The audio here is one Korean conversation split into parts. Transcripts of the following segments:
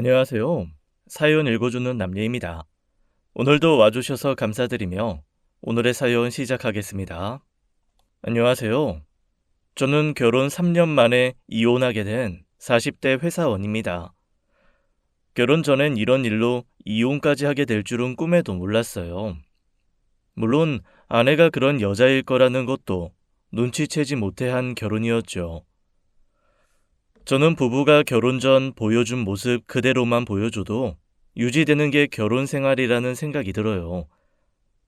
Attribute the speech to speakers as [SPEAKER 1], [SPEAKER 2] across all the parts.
[SPEAKER 1] 안녕하세요. 사연 읽어주는 남예입니다. 오늘도 와주셔서 감사드리며 오늘의 사연 시작하겠습니다. 안녕하세요. 저는 결혼 3년 만에 이혼하게 된 40대 회사원입니다. 결혼 전엔 이런 일로 이혼까지 하게 될 줄은 꿈에도 몰랐어요. 물론 아내가 그런 여자일 거라는 것도 눈치채지 못해 한 결혼이었죠. 저는 부부가 결혼 전 보여준 모습 그대로만 보여줘도 유지되는 게 결혼 생활이라는 생각이 들어요.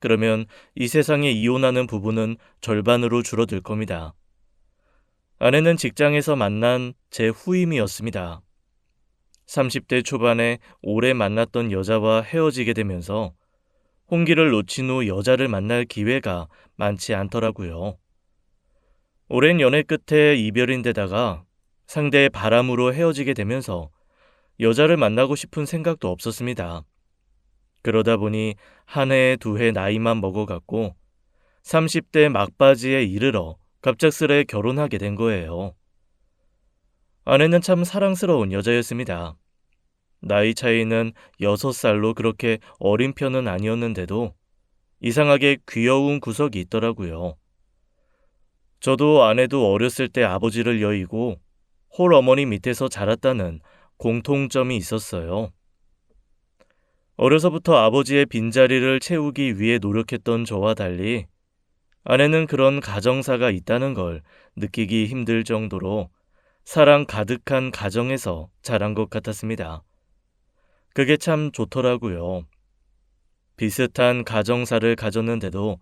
[SPEAKER 1] 그러면 이 세상에 이혼하는 부부는 절반으로 줄어들 겁니다. 아내는 직장에서 만난 제 후임이었습니다. 30대 초반에 오래 만났던 여자와 헤어지게 되면서 혼기를 놓친 후 여자를 만날 기회가 많지 않더라고요. 오랜 연애 끝에 이별인데다가 상대의 바람으로 헤어지게 되면서 여자를 만나고 싶은 생각도 없었습니다. 그러다 보니 한 해, 두 해 나이만 먹어갔고 30대 막바지에 이르러 갑작스레 결혼하게 된 거예요. 아내는 참 사랑스러운 여자였습니다. 나이 차이는 6살로 그렇게 어린 편은 아니었는데도 이상하게 귀여운 구석이 있더라고요. 저도 아내도 어렸을 때 아버지를 여의고 홀어머니 밑에서 자랐다는 공통점이 있었어요. 어려서부터 아버지의 빈자리를 채우기 위해 노력했던 저와 달리 아내는 그런 가정사가 있다는 걸 느끼기 힘들 정도로 사랑 가득한 가정에서 자란 것 같았습니다. 그게 참 좋더라고요. 비슷한 가정사를 가졌는데도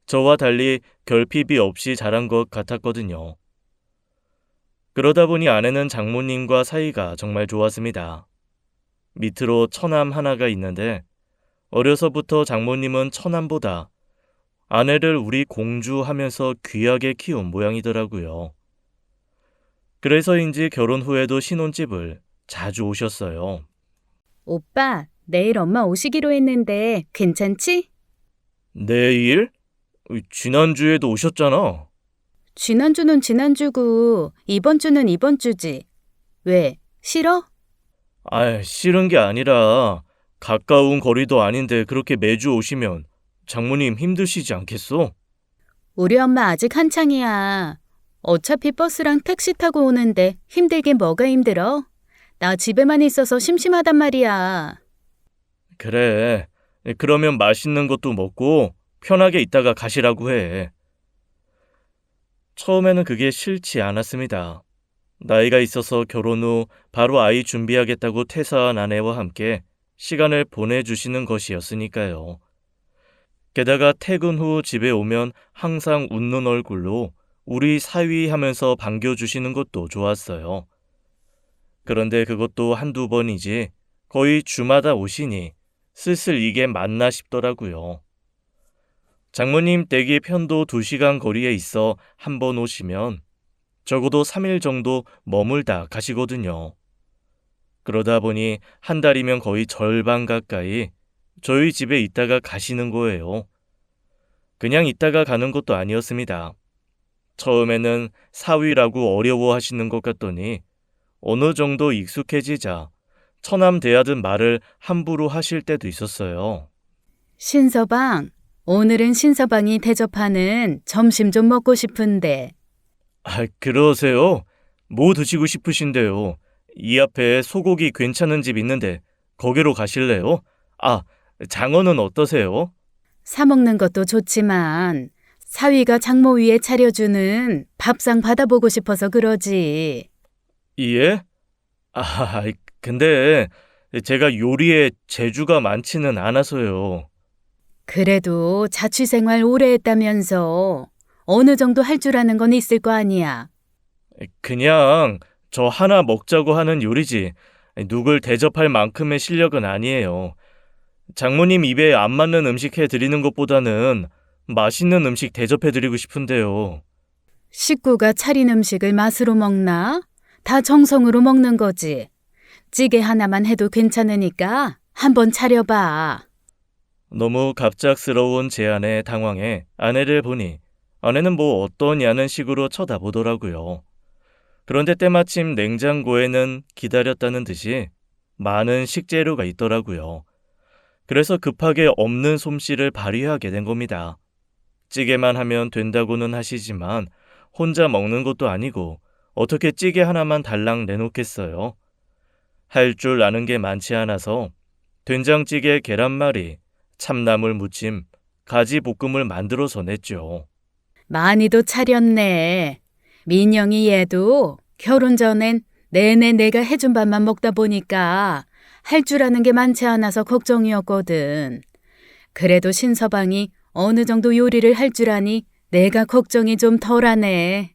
[SPEAKER 1] 저와 달리 결핍이 없이 자란 것 같았거든요. 그러다 보니 아내는 장모님과 사이가 정말 좋았습니다. 밑으로 처남 하나가 있는데 어려서부터 장모님은 처남보다 아내를 우리 공주 하면서 귀하게 키운 모양이더라고요. 그래서인지 결혼 후에도 신혼집을 자주 오셨어요.
[SPEAKER 2] 오빠, 내일 엄마 오시기로 했는데 괜찮지?
[SPEAKER 1] 내일? 지난주에도 오셨잖아.
[SPEAKER 2] 지난주는 지난주고 이번 주는 이번 주지. 왜? 싫어?
[SPEAKER 1] 싫은 게 아니라 가까운 거리도 아닌데 그렇게 매주 오시면 장모님 힘드시지 않겠어?
[SPEAKER 2] 우리 엄마 아직 한창이야. 어차피 버스랑 택시 타고 오는데 힘들긴 뭐가 힘들어? 나 집에만 있어서 심심하단 말이야.
[SPEAKER 1] 그래. 그러면 맛있는 것도 먹고 편하게 있다가 가시라고 해. 처음에는 그게 싫지 않았습니다. 나이가 있어서 결혼 후 바로 아이 준비하겠다고 퇴사한 아내와 함께 시간을 보내주시는 것이었으니까요. 게다가 퇴근 후 집에 오면 항상 웃는 얼굴로 우리 사위 하면서 반겨주시는 것도 좋았어요. 그런데 그것도 한두 번이지 거의 주마다 오시니 슬슬 이게 맞나 싶더라고요. 장모님 댁이 편도 2시간 거리에 있어 한 번 오시면 적어도 3일 정도 머물다 가시거든요. 그러다 보니 한 달이면 거의 절반 가까이 저희 집에 있다가 가시는 거예요. 그냥 있다가 가는 것도 아니었습니다. 처음에는 사위라고 어려워하시는 것 같더니 어느 정도 익숙해지자 처남 대하듯 말을 함부로 하실 때도 있었어요.
[SPEAKER 2] 신서방, 오늘은 신서방이 대접하는 점심 좀 먹고 싶은데.
[SPEAKER 1] 그러세요? 뭐 드시고 싶으신데요? 이 앞에 소고기 괜찮은 집 있는데 거기로 가실래요? 장어는 어떠세요?
[SPEAKER 2] 사 먹는 것도 좋지만 사위가 장모 위에 차려주는 밥상 받아보고 싶어서 그러지.
[SPEAKER 1] 예? 근데 제가 요리에 재주가 많지는 않아서요.
[SPEAKER 2] 그래도 자취생활 오래 했다면서 어느 정도 할 줄 아는 건 있을 거 아니야.
[SPEAKER 1] 그냥 저 하나 먹자고 하는 요리지 누굴 대접할 만큼의 실력은 아니에요. 장모님 입에 안 맞는 음식 해드리는 것보다는 맛있는 음식 대접해드리고 싶은데요.
[SPEAKER 2] 식구가 차린 음식을 맛으로 먹나? 다 정성으로 먹는 거지. 찌개 하나만 해도 괜찮으니까 한번 차려봐.
[SPEAKER 1] 너무 갑작스러운 제안에 당황해 아내를 보니 아내는 뭐 어떠냐는 식으로 쳐다보더라고요. 그런데 때마침 냉장고에는 기다렸다는 듯이 많은 식재료가 있더라고요. 그래서 급하게 없는 솜씨를 발휘하게 된 겁니다. 찌개만 하면 된다고는 하시지만 혼자 먹는 것도 아니고 어떻게 찌개 하나만 달랑 내놓겠어요. 할 줄 아는 게 많지 않아서 된장찌개 계란말이, 참나물 무침, 가지 볶음을 만들어서 냈죠.
[SPEAKER 2] 많이도 차렸네. 민영이 얘도 결혼 전엔 내내 내가 해준 밥만 먹다 보니까 할 줄 아는 게 많지 않아서 걱정이었거든. 그래도 신서방이 어느 정도 요리를 할 줄 아니 내가 걱정이 좀 덜하네.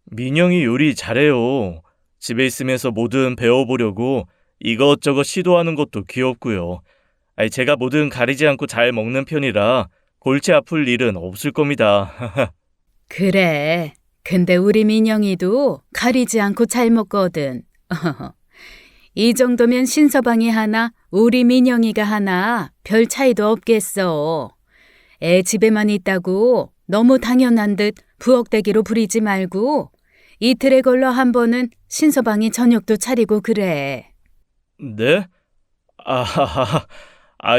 [SPEAKER 1] 민영이 요리 잘해요. 집에 있으면서 뭐든 배워보려고 이것저것 시도하는 것도 귀엽고요. 제가 뭐든 가리지 않고 잘 먹는 편이라 골치 아플 일은 없을 겁니다.
[SPEAKER 2] 그래. 근데 우리 민영이도 가리지 않고 잘 먹거든. 이 정도면 신서방이 하나, 우리 민영이가 하나 별 차이도 없겠어. 애 집에만 있다고 너무 당연한 듯 부엌대기로 부리지 말고 이틀에 걸러 한 번은 신서방이 저녁도 차리고 그래.
[SPEAKER 1] 네?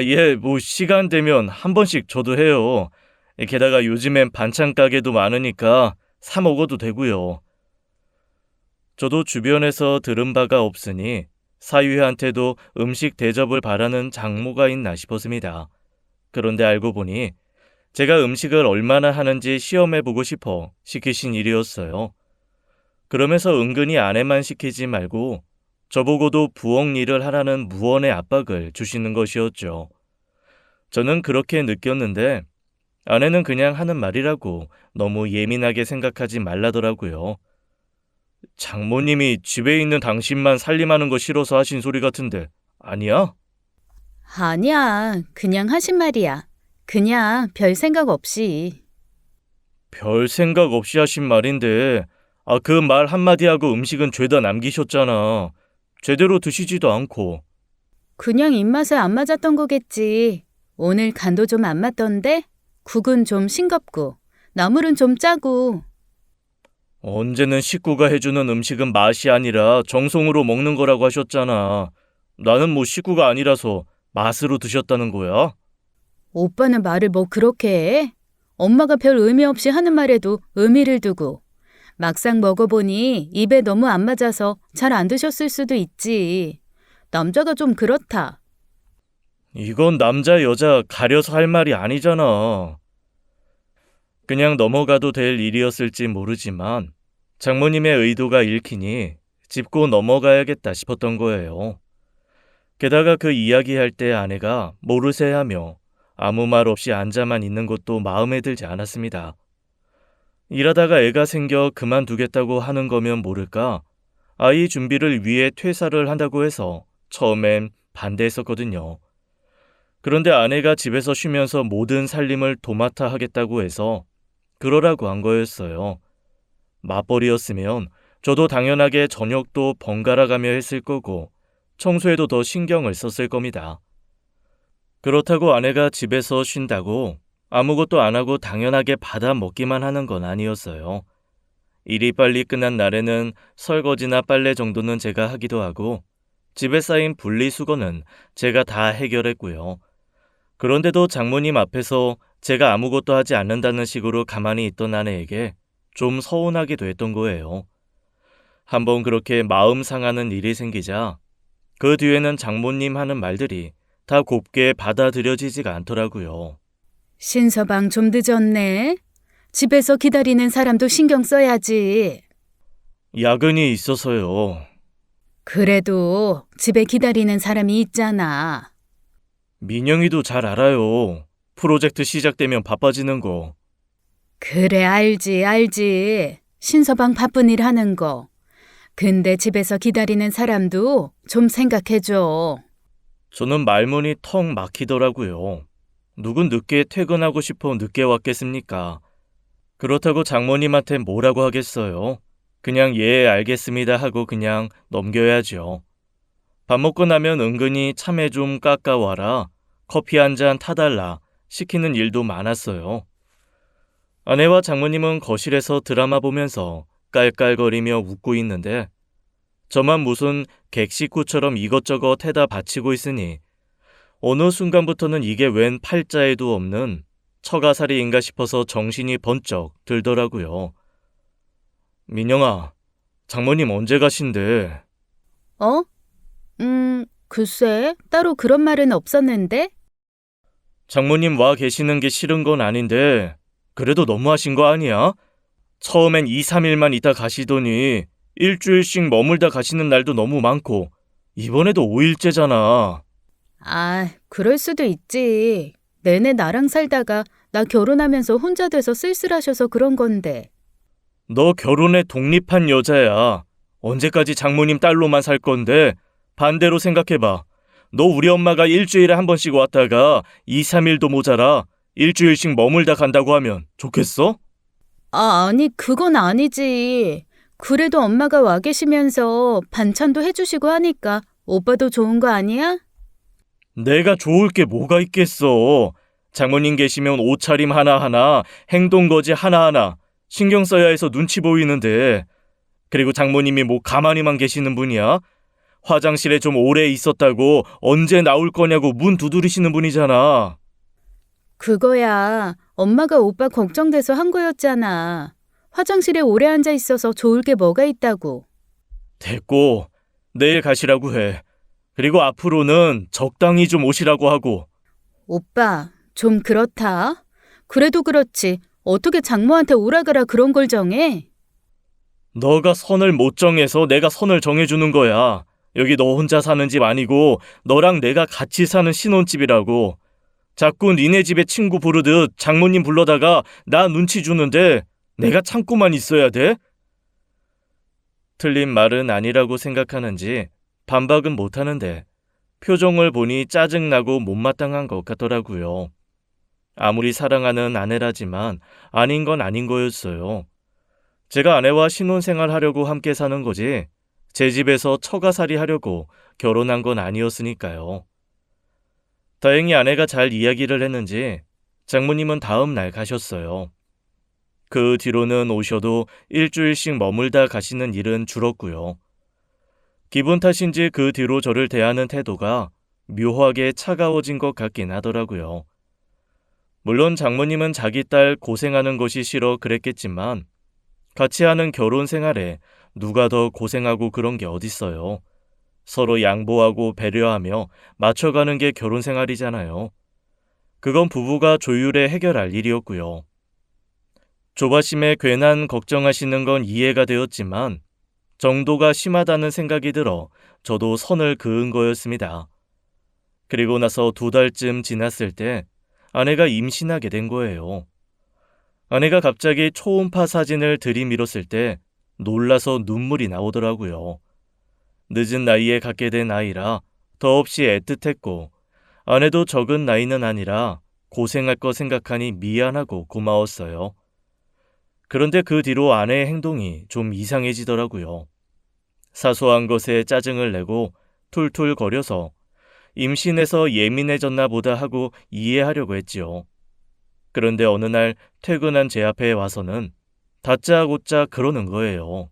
[SPEAKER 1] 예, 뭐 시간 되면 한 번씩 저도 해요. 게다가 요즘엔 반찬 가게도 많으니까 사 먹어도 되고요. 저도 주변에서 들은 바가 없으니 사위한테도 음식 대접을 바라는 장모가 있나 싶었습니다. 그런데 알고 보니 제가 음식을 얼마나 하는지 시험해보고 싶어 시키신 일이었어요. 그러면서 은근히 아내만 시키지 말고 저보고도 부엌 일을 하라는 무언의 압박을 주시는 것이었죠. 저는 그렇게 느꼈는데 아내는 그냥 하는 말이라고 너무 예민하게 생각하지 말라더라고요. 장모님이 집에 있는 당신만 살림하는 거 싫어서 하신 소리 같은데 아니야?
[SPEAKER 2] 아니야, 그냥 하신 말이야. 그냥 별 생각 없이.
[SPEAKER 1] 별 생각 없이 하신 말인데 그 말 한마디 하고 음식은 죄다 남기셨잖아. 제대로 드시지도 않고.
[SPEAKER 2] 그냥 입맛에 안 맞았던 거겠지. 오늘 간도 좀 안 맞던데? 국은 좀 싱겁고, 나물은 좀 짜고.
[SPEAKER 1] 언제는 식구가 해주는 음식은 맛이 아니라 정성으로 먹는 거라고 하셨잖아. 나는 뭐 식구가 아니라서 맛으로 드셨다는 거야?
[SPEAKER 2] 오빠는 말을 뭐 그렇게 해? 엄마가 별 의미 없이 하는 말에도 의미를 두고. 막상 먹어보니 입에 너무 안 맞아서 잘 안 드셨을 수도 있지. 남자가 좀 그렇다.
[SPEAKER 1] 이건 남자 여자 가려서 할 말이 아니잖아. 그냥 넘어가도 될 일이었을지 모르지만 장모님의 의도가 읽히니 짚고 넘어가야겠다 싶었던 거예요. 게다가 그 이야기할 때 아내가 모르쇠 하며 아무 말 없이 앉아만 있는 것도 마음에 들지 않았습니다. 일하다가 애가 생겨 그만두겠다고 하는 거면 모를까 아이 준비를 위해 퇴사를 한다고 해서 처음엔 반대했었거든요. 그런데 아내가 집에서 쉬면서 모든 살림을 도맡아 하겠다고 해서 그러라고 한 거였어요. 맞벌이였으면 저도 당연하게 저녁도 번갈아 가며 했을 거고 청소에도 더 신경을 썼을 겁니다. 그렇다고 아내가 집에서 쉰다고 아무것도 안 하고 당연하게 받아 먹기만 하는 건 아니었어요. 일이 빨리 끝난 날에는 설거지나 빨래 정도는 제가 하기도 하고 집에 쌓인 분리수거는 제가 다 해결했고요. 그런데도 장모님 앞에서 제가 아무것도 하지 않는다는 식으로 가만히 있던 아내에게 좀 서운하기도 했던 거예요. 한번 그렇게 마음 상하는 일이 생기자 그 뒤에는 장모님 하는 말들이 다 곱게 받아들여지지가 않더라고요.
[SPEAKER 2] 신서방 좀 늦었네. 집에서 기다리는 사람도 신경 써야지.
[SPEAKER 1] 야근이 있어서요.
[SPEAKER 2] 그래도 집에 기다리는 사람이 있잖아.
[SPEAKER 1] 민영이도 잘 알아요. 프로젝트 시작되면 바빠지는 거.
[SPEAKER 2] 그래, 알지. 신서방 바쁜 일 하는 거. 근데 집에서 기다리는 사람도 좀 생각해줘.
[SPEAKER 1] 저는 말문이 턱 막히더라고요. 누군 늦게 퇴근하고 싶어 늦게 왔겠습니까? 그렇다고 장모님한테 뭐라고 하겠어요? 그냥 예, 알겠습니다 하고 그냥 넘겨야죠. 밥 먹고 나면 은근히 참외 좀 깎아와라, 커피 한 잔 타달라 시키는 일도 많았어요. 아내와 장모님은 거실에서 드라마 보면서 깔깔거리며 웃고 있는데 저만 무슨 객식구처럼 이것저것 해다 바치고 있으니 어느 순간부터는 이게 웬 팔자에도 없는 처가살이인가 싶어서 정신이 번쩍 들더라고요. 민영아, 장모님 언제 가신대?
[SPEAKER 2] 어? 글쎄, 따로 그런 말은 없었는데?
[SPEAKER 1] 장모님 와 계시는 게 싫은 건 아닌데 그래도 너무하신 거 아니야? 처음엔 2, 3일만 있다 가시더니 일주일씩 머물다 가시는 날도 너무 많고 이번에도 5일째잖아.
[SPEAKER 2] 아, 그럴 수도 있지. 내내 나랑 살다가 나 결혼하면서 혼자 돼서 쓸쓸하셔서 그런 건데.
[SPEAKER 1] 너 결혼해 독립한 여자야. 언제까지 장모님 딸로만 살 건데 반대로 생각해봐. 너 우리 엄마가 일주일에 한 번씩 왔다가 2, 3일도 모자라 일주일씩 머물다 간다고 하면 좋겠어?
[SPEAKER 2] 아니, 그건 아니지. 그래도 엄마가 와 계시면서 반찬도 해주시고 하니까 오빠도 좋은 거 아니야?
[SPEAKER 1] 내가 좋을 게 뭐가 있겠어. 장모님 계시면 옷차림 하나하나, 행동거지 하나하나 신경 써야 해서 눈치 보이는데. 그리고 장모님이 뭐 가만히만 계시는 분이야? 화장실에 좀 오래 있었다고 언제 나올 거냐고 문 두드리시는 분이잖아.
[SPEAKER 2] 그거야. 엄마가 오빠 걱정돼서 한 거였잖아. 화장실에 오래 앉아 있어서 좋을 게 뭐가 있다고.
[SPEAKER 1] 됐고, 내일 가시라고 해. 그리고 앞으로는 적당히 좀 오시라고 하고.
[SPEAKER 2] 오빠, 좀 그렇다. 그래도 그렇지. 어떻게 장모한테 오라가라 그런 걸 정해?
[SPEAKER 1] 너가 선을 못 정해서 내가 선을 정해주는 거야. 여기 너 혼자 사는 집 아니고 너랑 내가 같이 사는 신혼집이라고. 자꾸 니네 집에 친구 부르듯 장모님 불러다가 나 눈치 주는데 내가 참고만 있어야 돼? 틀린 말은 아니라고 생각하는지 반박은 못하는데 표정을 보니 짜증나고 못마땅한 것 같더라고요. 아무리 사랑하는 아내라지만 아닌 건 아닌 거였어요. 제가 아내와 신혼생활 하려고 함께 사는 거지 제 집에서 처가살이 하려고 결혼한 건 아니었으니까요. 다행히 아내가 잘 이야기를 했는지 장모님은 다음 날 가셨어요. 그 뒤로는 오셔도 일주일씩 머물다 가시는 일은 줄었고요. 기분 탓인지 그 뒤로 저를 대하는 태도가 묘하게 차가워진 것 같긴 하더라고요. 물론 장모님은 자기 딸 고생하는 것이 싫어 그랬겠지만 같이 하는 결혼 생활에 누가 더 고생하고 그런 게 어딨어요. 서로 양보하고 배려하며 맞춰가는 게 결혼 생활이잖아요. 그건 부부가 조율해 해결할 일이었고요. 조바심에 괜한 걱정하시는 건 이해가 되었지만 정도가 심하다는 생각이 들어 저도 선을 그은 거였습니다. 그리고 나서 2달쯤 지났을 때 아내가 임신하게 된 거예요. 아내가 갑자기 초음파 사진을 들이밀었을 때 놀라서 눈물이 나오더라고요. 늦은 나이에 갖게 된 아이라 더없이 애틋했고 아내도 적은 나이는 아니라 고생할 거 생각하니 미안하고 고마웠어요. 그런데 그 뒤로 아내의 행동이 좀 이상해지더라고요. 사소한 것에 짜증을 내고 툴툴거려서 임신해서 예민해졌나 보다 하고 이해하려고 했지요. 그런데 어느 날 퇴근한 제 앞에 와서는 다짜고짜 그러는 거예요.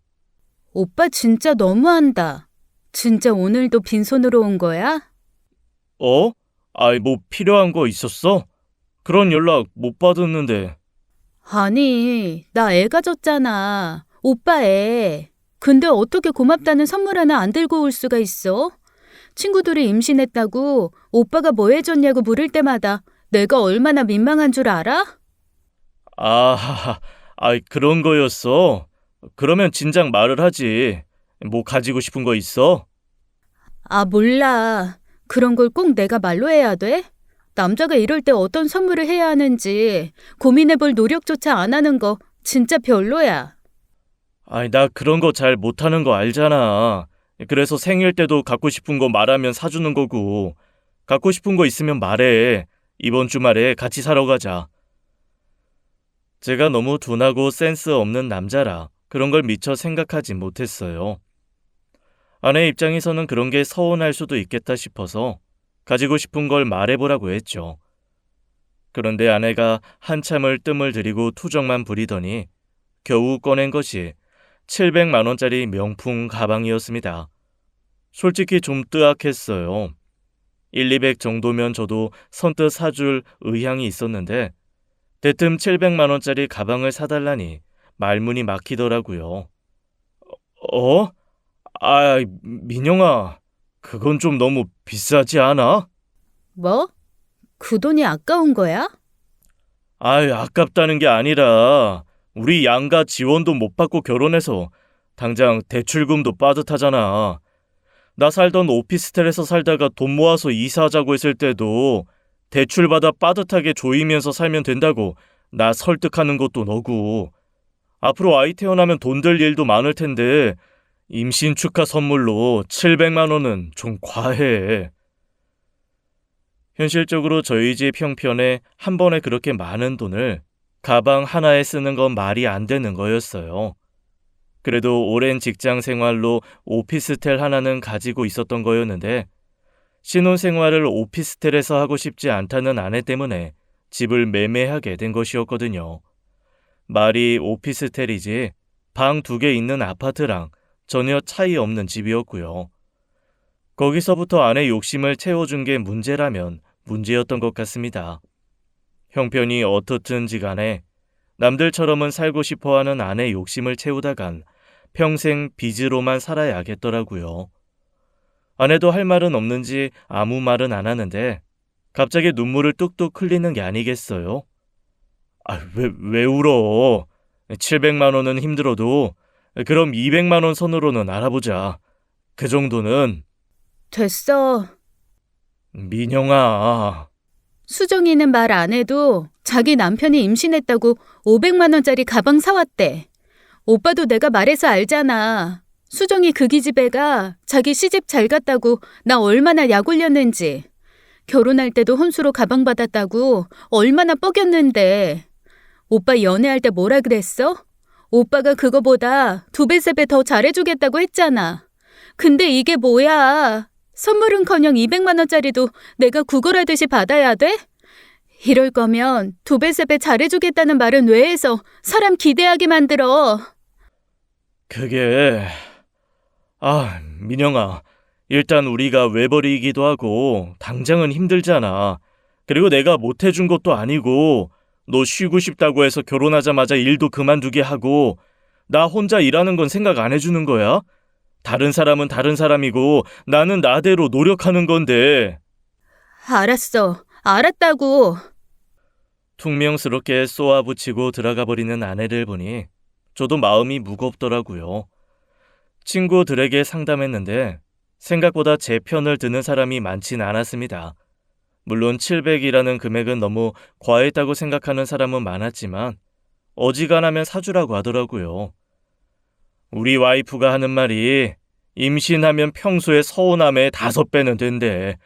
[SPEAKER 2] 오빠 진짜 너무한다. 진짜 오늘도 빈손으로 온 거야?
[SPEAKER 1] 어? 아이 뭐 필요한 거 있었어? 그런 연락 못 받았는데.
[SPEAKER 2] 아니, 나 애 가졌잖아. 오빠 애. 근데 어떻게 고맙다는 선물 하나 안 들고 올 수가 있어? 친구들이 임신했다고 오빠가 뭐 해줬냐고 물을 때마다 내가 얼마나 민망한 줄 알아?
[SPEAKER 1] 아이 그런 거였어. 그러면 진작 말을 하지. 뭐 가지고 싶은 거 있어?
[SPEAKER 2] 아, 몰라. 그런 걸 꼭 내가 말로 해야 돼? 남자가 이럴 때 어떤 선물을 해야 하는지 고민해볼 노력조차 안 하는 거 진짜 별로야.
[SPEAKER 1] 아이 나 그런 거 잘 못하는 거 알잖아. 그래서 생일 때도 갖고 싶은 거 말하면 사주는 거고. 갖고 싶은 거 있으면 말해. 이번 주말에 같이 사러 가자. 제가 너무 둔하고 센스 없는 남자라 그런 걸 미처 생각하지 못했어요. 아내 입장에서는 그런 게 서운할 수도 있겠다 싶어서 가지고 싶은 걸 말해보라고 했죠. 그런데 아내가 한참을 뜸을 들이고 투정만 부리더니 겨우 꺼낸 것이 700만 원짜리 명품 가방이었습니다. 솔직히 좀 뜨악했어요. 1, 200 정도면 저도 선뜻 사줄 의향이 있었는데 대뜸 700만 원짜리 가방을 사달라니 말문이 막히더라고요. 어? 민영아, 그건 좀 너무 비싸지 않아?
[SPEAKER 2] 뭐? 그 돈이 아까운 거야?
[SPEAKER 1] 아깝다는 게 아니라 우리 양가 지원도 못 받고 결혼해서 당장 대출금도 빠듯하잖아. 나 살던 오피스텔에서 살다가 돈 모아서 이사하자고 했을 때도 대출받아 빠듯하게 조이면서 살면 된다고 나 설득하는 것도 너고. 앞으로 아이 태어나면 돈 들 일도 많을 텐데 임신 축하 선물로 700만 원은 좀 과해. 현실적으로 저희 집 형편에 한 번에 그렇게 많은 돈을 가방 하나에 쓰는 건 말이 안 되는 거였어요. 그래도 오랜 직장 생활로 오피스텔 하나는 가지고 있었던 거였는데 신혼생활을 오피스텔에서 하고 싶지 않다는 아내 때문에 집을 매매하게 된 것이었거든요. 말이 오피스텔이지 방 2개 있는 아파트랑 전혀 차이 없는 집이었고요. 거기서부터 아내 욕심을 채워준 게 문제라면 문제였던 것 같습니다. 형편이 어떻든지 간에 남들처럼은 살고 싶어하는 아내 욕심을 채우다간 평생 빚으로만 살아야겠더라고요. 아내도 할 말은 없는지 아무 말은 안 하는데 갑자기 눈물을 뚝뚝 흘리는 게 아니겠어요? 왜 울어? 700만 원은 힘들어도 그럼 200만 원 선으로는 알아보자. 그 정도는.
[SPEAKER 2] 됐어.
[SPEAKER 1] 민영아.
[SPEAKER 2] 수정이는 말 안 해도 자기 남편이 임신했다고 500만 원짜리 가방 사왔대. 오빠도 내가 말해서 알잖아. 수정이 그 기집애가 자기 시집 잘 갔다고 나 얼마나 약 올렸는지. 결혼할 때도 혼수로 가방 받았다고 얼마나 뻐겼는데. 오빠 연애할 때 뭐라 그랬어? 오빠가 그거보다 2배, 3배 더 잘해주겠다고 했잖아. 근데 이게 뭐야? 선물은커녕 200만 원짜리도 내가 구걸하듯이 받아야 돼? 이럴 거면 2배, 3배 잘해주겠다는 말은 왜 해서 사람 기대하게 만들어?
[SPEAKER 1] 그게... 민영아. 일단 우리가 외벌이이기도 하고 당장은 힘들잖아. 그리고 내가 못해준 것도 아니고 너 쉬고 싶다고 해서 결혼하자마자 일도 그만두게 하고 나 혼자 일하는 건 생각 안 해주는 거야? 다른 사람은 다른 사람이고 나는 나대로 노력하는 건데.
[SPEAKER 2] 알았어. 알았다고.
[SPEAKER 1] 퉁명스럽게 쏘아붙이고 들어가 버리는 아내를 보니 저도 마음이 무겁더라고요. 친구들에게 상담했는데 생각보다 제 편을 드는 사람이 많진 않았습니다. 물론 700이라는 금액은 너무 과했다고 생각하는 사람은 많았지만 어지간하면 사주라고 하더라고요. 우리 와이프가 하는 말이 임신하면 평소에 서운함의 5배는 된대.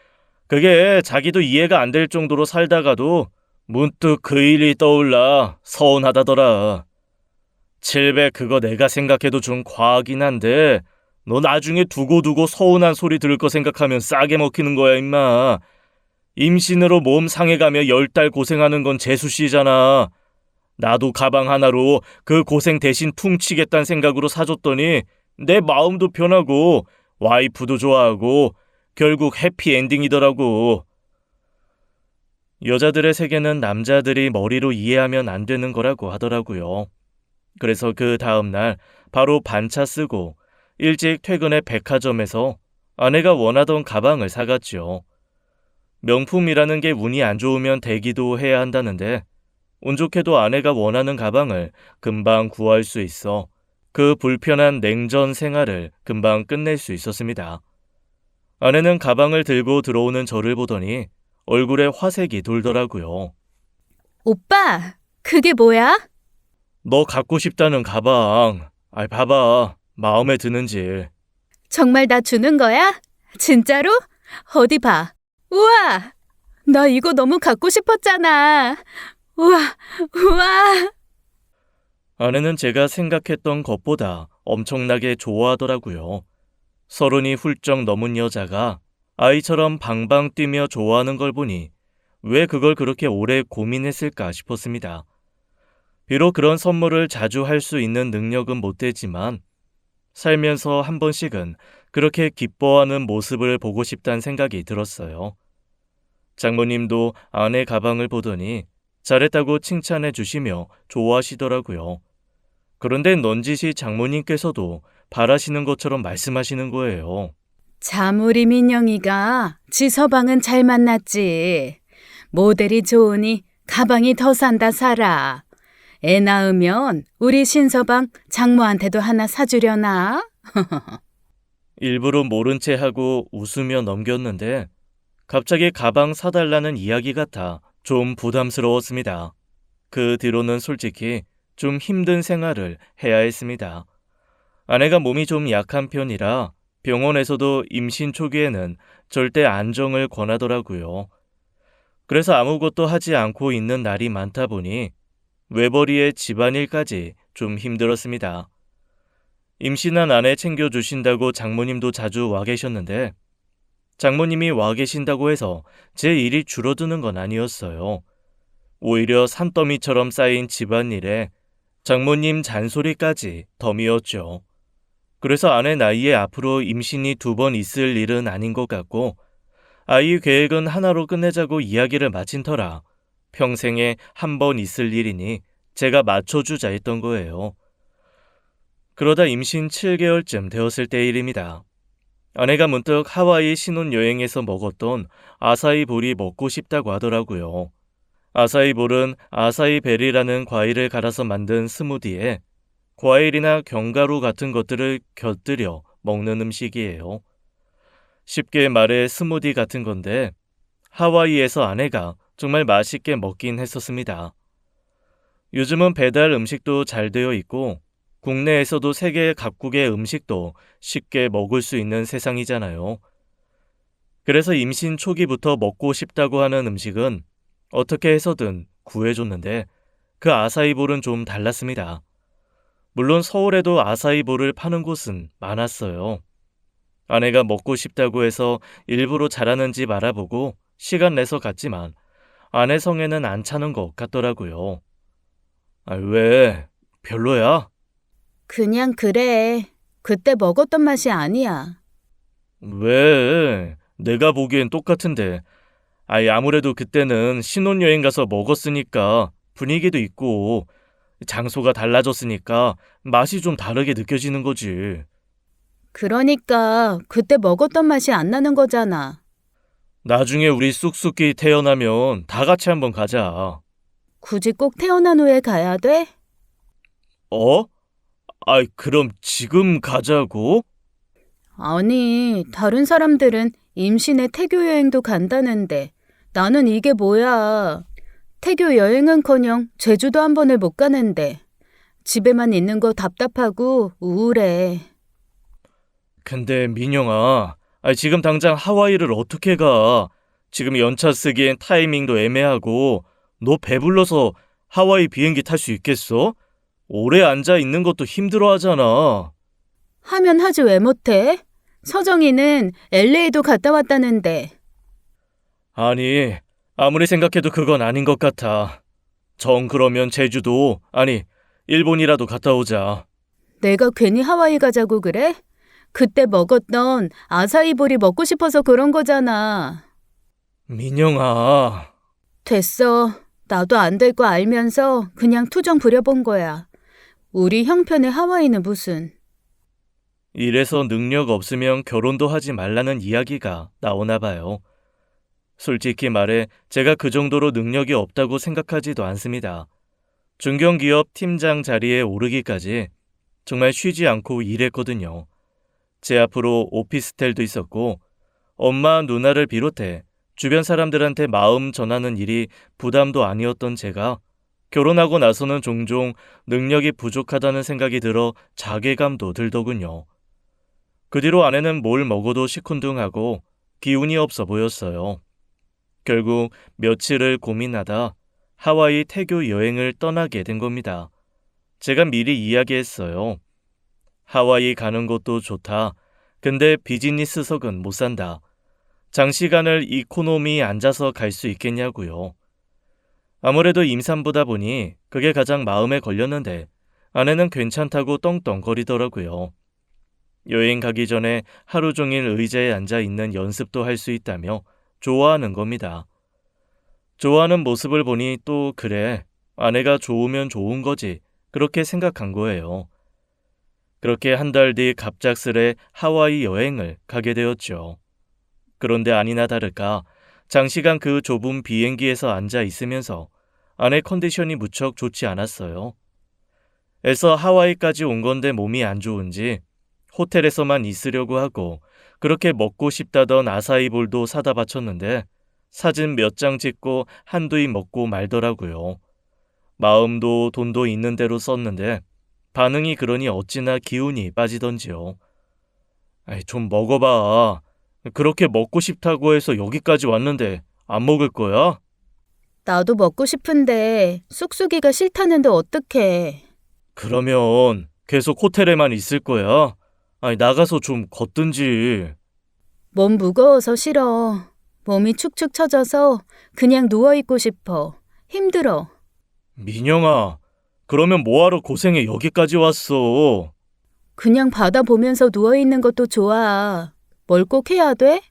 [SPEAKER 1] 그게 자기도 이해가 안 될 정도로 살다가도 문득 그 일이 떠올라 서운하다더라. 700 그거 내가 생각해도 좀 과하긴 한데 너 나중에 두고두고 서운한 소리 들을 거 생각하면 싸게 먹히는 거야 임마. 임신으로 몸 상해가며 10달 고생하는 건 재수씨잖아. 나도 가방 하나로 그 고생 대신 퉁치겠다는 생각으로 사줬더니 내 마음도 편하고 와이프도 좋아하고 결국 해피엔딩이더라고. 여자들의 세계는 남자들이 머리로 이해하면 안 되는 거라고 하더라고요. 그래서 그 다음날 바로 반차 쓰고 일찍 퇴근해 백화점에서 아내가 원하던 가방을 사갔죠. 명품이라는 게 운이 안 좋으면 대기도 해야 한다는데 운 좋게도 아내가 원하는 가방을 금방 구할 수 있어 그 불편한 냉전 생활을 금방 끝낼 수 있었습니다. 아내는 가방을 들고 들어오는 저를 보더니 얼굴에 화색이 돌더라고요.
[SPEAKER 2] 오빠, 그게 뭐야?
[SPEAKER 1] 너 갖고 싶다는 가방. 봐봐. 마음에 드는지.
[SPEAKER 2] 정말 나 주는 거야? 진짜로? 어디 봐. 우와! 나 이거 너무 갖고 싶었잖아. 우와! 우와!
[SPEAKER 1] 아내는 제가 생각했던 것보다 엄청나게 좋아하더라고요. 30이 훌쩍 넘은 여자가 아이처럼 방방 뛰며 좋아하는 걸 보니 왜 그걸 그렇게 오래 고민했을까 싶었습니다. 비록 그런 선물을 자주 할 수 있는 능력은 못 되지만 살면서 한 번씩은 그렇게 기뻐하는 모습을 보고 싶다는 생각이 들었어요. 장모님도 아내 가방을 보더니 잘했다고 칭찬해 주시며 좋아하시더라고요. 그런데 넌지시 장모님께서도 바라시는 것처럼 말씀하시는 거예요.
[SPEAKER 2] 참 우리 민영이가 지 서방은 잘 만났지. 모델이 좋으니 가방이 더 산다 살아. 애 낳으면 우리 신서방 장모한테도 하나 사주려나?
[SPEAKER 1] 일부러 모른 채 하고 웃으며 넘겼는데 갑자기 가방 사달라는 이야기 같아 좀 부담스러웠습니다. 그 뒤로는 솔직히 좀 힘든 생활을 해야 했습니다. 아내가 몸이 좀 약한 편이라 병원에서도 임신 초기에는 절대 안정을 권하더라고요. 그래서 아무것도 하지 않고 있는 날이 많다 보니 외벌이의 집안일까지 좀 힘들었습니다. 임신한 아내 챙겨주신다고 장모님도 자주 와 계셨는데 장모님이 와 계신다고 해서 제 일이 줄어드는 건 아니었어요. 오히려 산더미처럼 쌓인 집안일에 장모님 잔소리까지 덤이었죠. 그래서 아내 나이에 앞으로 임신이 2번 있을 일은 아닌 것 같고 아이 계획은 하나로 끝내자고 이야기를 마친 터라 평생에 1번 있을 일이니 제가 맞춰주자 했던 거예요. 그러다 임신 7개월쯤 되었을 때 일입니다. 아내가 문득 하와이 신혼여행에서 먹었던 아사이볼이 먹고 싶다고 하더라고요. 아사이볼은 아사이베리라는 과일을 갈아서 만든 스무디에 과일이나 견과류 같은 것들을 곁들여 먹는 음식이에요. 쉽게 말해 스무디 같은 건데 하와이에서 아내가 정말 맛있게 먹긴 했었습니다. 요즘은 배달 음식도 잘 되어 있고 국내에서도 세계 각국의 음식도 쉽게 먹을 수 있는 세상이잖아요. 그래서 임신 초기부터 먹고 싶다고 하는 음식은 어떻게 해서든 구해줬는데 그 아사이볼은 좀 달랐습니다. 물론 서울에도 아사이볼을 파는 곳은 많았어요. 아내가 먹고 싶다고 해서 일부러 잘하는 집 알아보고 시간 내서 갔지만 아내 성에는 안 차는 것 같더라고요. 왜? 별로야?
[SPEAKER 2] 그냥 그래. 그때 먹었던 맛이 아니야.
[SPEAKER 1] 왜? 내가 보기엔 똑같은데. 아무래도 그때는 신혼여행 가서 먹었으니까 분위기도 있고 장소가 달라졌으니까 맛이 좀 다르게 느껴지는 거지.
[SPEAKER 2] 그러니까 그때 먹었던 맛이 안 나는 거잖아.
[SPEAKER 1] 나중에 우리 쑥쑥히 태어나면 다 같이 한번 가자.
[SPEAKER 2] 굳이 꼭 태어난 후에 가야 돼?
[SPEAKER 1] 어? 그럼 지금 가자고?
[SPEAKER 2] 아니, 다른 사람들은 임신에 태교 여행도 간다는데 나는 이게 뭐야. 태교 여행은커녕 제주도 한 번을 못 가는데 집에만 있는 거 답답하고 우울해.
[SPEAKER 1] 근데 민영아, 지금 당장 하와이를 어떻게 가? 지금 연차 쓰기엔 타이밍도 애매하고 너 배불러서 하와이 비행기 탈 수 있겠어? 오래 앉아 있는 것도 힘들어 하잖아.
[SPEAKER 2] 하면 하지 왜 못해? 서정이는 LA도 갔다 왔다는데.
[SPEAKER 1] 아니, 아무리 생각해도 그건 아닌 것 같아. 정 그러면 제주도, 일본이라도 갔다 오자.
[SPEAKER 2] 내가 괜히 하와이 가자고 그래? 그때 먹었던 아사이볼이 먹고 싶어서 그런 거잖아.
[SPEAKER 1] 민영아.
[SPEAKER 2] 됐어. 나도 안 될 거 알면서 그냥 투정 부려본 거야. 우리 형편의 하와이는 무슨.
[SPEAKER 1] 이래서 능력 없으면 결혼도 하지 말라는 이야기가 나오나 봐요. 솔직히 말해 제가 그 정도로 능력이 없다고 생각하지도 않습니다. 중견기업 팀장 자리에 오르기까지 정말 쉬지 않고 일했거든요. 제 앞으로 오피스텔도 있었고 엄마 누나를 비롯해 주변 사람들한테 마음 전하는 일이 부담도 아니었던 제가 결혼하고 나서는 종종 능력이 부족하다는 생각이 들어 자괴감도 들더군요. 그 뒤로 아내는 뭘 먹어도 시큰둥하고 기운이 없어 보였어요. 결국 며칠을 고민하다 하와이 태교 여행을 떠나게 된 겁니다. 제가 미리 이야기했어요. 하와이 가는 것도 좋다. 근데 비즈니스석은 못 산다. 장시간을 이코노미에 앉아서 갈 수 있겠냐고요. 아무래도 임산부다 보니 그게 가장 마음에 걸렸는데 아내는 괜찮다고 떵떵거리더라고요. 여행 가기 전에 하루 종일 의자에 앉아 있는 연습도 할 수 있다며 좋아하는 겁니다. 좋아하는 모습을 보니 또 그래, 아내가 좋으면 좋은 거지, 그렇게 생각한 거예요. 그렇게 한 달 뒤 갑작스레 하와이 여행을 가게 되었죠. 그런데 아니나 다를까 장시간 그 좁은 비행기에서 앉아 있으면서 아내 컨디션이 무척 좋지 않았어요. 애써 하와이까지 온 건데 몸이 안 좋은지 호텔에서만 있으려고 하고 그렇게 먹고 싶다던 아사이볼도 사다 바쳤는데 사진 몇 장 찍고 한두 입 먹고 말더라고요. 마음도 돈도 있는 대로 썼는데 반응이 그러니 어찌나 기운이 빠지던지요. 아이, 좀 먹어봐. 그렇게 먹고 싶다고 해서 여기까지 왔는데 안 먹을 거야?
[SPEAKER 2] 나도 먹고 싶은데 쑥쑥이가 싫다는데 어떡해.
[SPEAKER 1] 그러면 계속 호텔에만 있을 거야? 아니, 나가서 좀 걷든지.
[SPEAKER 2] 몸 무거워서 싫어. 몸이 축축 처져서 그냥 누워있고 싶어. 힘들어.
[SPEAKER 1] 민영아, 그러면 뭐하러 고생해 여기까지 왔어?
[SPEAKER 2] 그냥 바다 보면서 누워있는 것도 좋아. 뭘 꼭 해야 돼?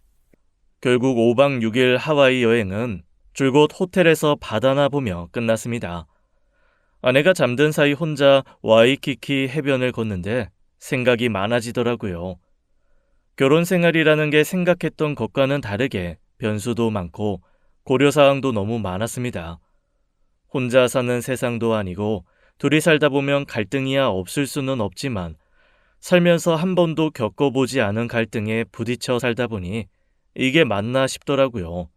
[SPEAKER 1] 결국 5박 6일 하와이 여행은 줄곧 호텔에서 바다나 보며 끝났습니다. 아내가 잠든 사이 혼자 와이키키 해변을 걷는데 생각이 많아지더라고요. 결혼 생활이라는 게 생각했던 것과는 다르게 변수도 많고 고려사항도 너무 많았습니다. 혼자 사는 세상도 아니고 둘이 살다 보면 갈등이야 없을 수는 없지만 살면서 한 번도 겪어보지 않은 갈등에 부딪혀 살다 보니 이게 맞나 싶더라고요.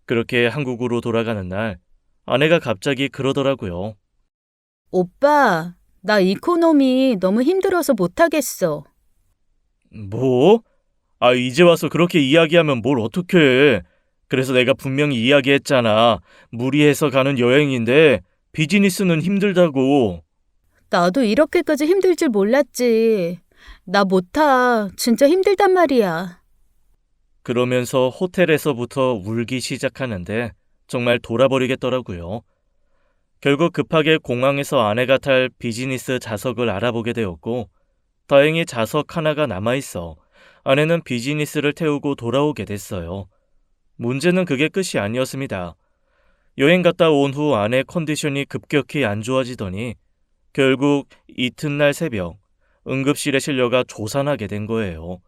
[SPEAKER 1] 그렇게 한국으로 돌아가는 날 아내가 갑자기 그러더라고요.
[SPEAKER 2] 오빠, 나 이코노미 너무 힘들어서 못하겠어.
[SPEAKER 1] 뭐? 아, 이제 와서 그렇게 이야기하면 뭘 어떡해. 그래서 내가 분명히 이야기했잖아. 무리해서 가는 여행인데 비즈니스는 힘들다고.
[SPEAKER 2] 나도 이렇게까지 힘들 줄 몰랐지. 나 못하. 진짜 힘들단 말이야.
[SPEAKER 1] 그러면서 호텔에서부터 울기 시작하는데 정말 돌아버리겠더라고요. 결국 급하게 공항에서 아내가 탈 비즈니스 좌석을 알아보게 되었고 다행히 좌석 하나가 남아있어 아내는 비즈니스를 태우고 돌아오게 됐어요. 문제는 그게 끝이 아니었습니다. 여행 갔다 온 후 아내 컨디션이 급격히 안 좋아지더니 결국 이튿날 새벽 응급실에 실려가 조산하게 된 거예요.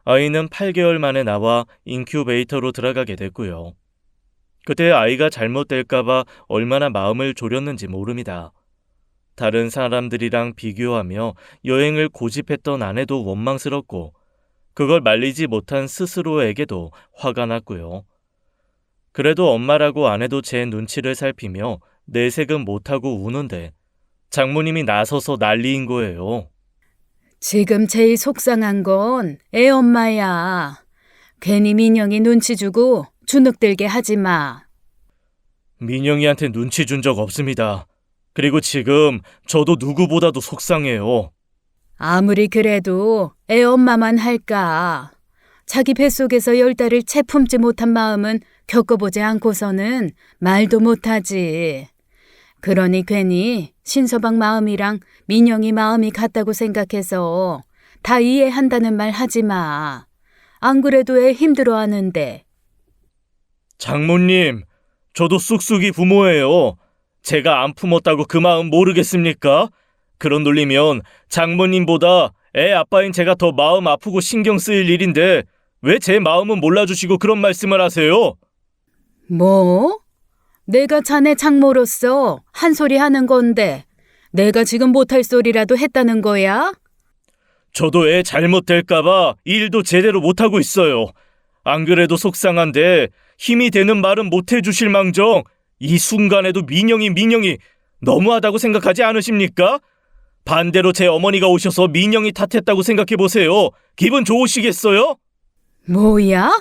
[SPEAKER 1] 아이는 8개월 만에 나와 인큐베이터로 들어가게 됐고요. 그때 아이가 잘못될까봐 얼마나 마음을 졸였는지 모릅니다. 다른 사람들이랑 비교하며 여행을 고집했던 아내도 원망스럽고 그걸 말리지 못한 스스로에게도 화가 났고요. 그래도 엄마라고 아내도 제 눈치를 살피며 내색은 못하고 우는데 장모님이 나서서 난리인 거예요.
[SPEAKER 2] 지금 제일 속상한 건 애 엄마야. 괜히 민영이 눈치 주고 주눅들게 하지 마.
[SPEAKER 1] 민영이한테 눈치 준 적 없습니다. 그리고 지금 저도 누구보다도 속상해요.
[SPEAKER 2] 아무리 그래도 애 엄마만 할까. 자기 뱃속에서 10달을 채 품지 못한 마음은 겪어보지 않고서는 말도 못하지. 그러니 괜히 신서방 마음이랑 민영이 마음이 같다고 생각해서 다 이해한다는 말 하지 마. 안 그래도 애 힘들어하는데.
[SPEAKER 1] 장모님, 저도 쑥쑥이 부모예요. 제가 안 품었다고 그 마음 모르겠습니까? 그런 논리면 장모님보다 애 아빠인 제가 더 마음 아프고 신경 쓰일 일인데 왜 제 마음은 몰라주시고 그런 말씀을 하세요?
[SPEAKER 2] 뭐? 내가 자네 장모로서 한 소리 하는 건데 내가 지금 못할 소리라도 했다는 거야?
[SPEAKER 1] 저도 애 잘못될까봐 일도 제대로 못하고 있어요. 안 그래도 속상한데 힘이 되는 말은 못해주실 망정 이 순간에도 민영이 너무하다고 생각하지 않으십니까? 반대로 제 어머니가 오셔서 민영이 탓했다고 생각해보세요. 기분 좋으시겠어요?
[SPEAKER 2] 뭐야?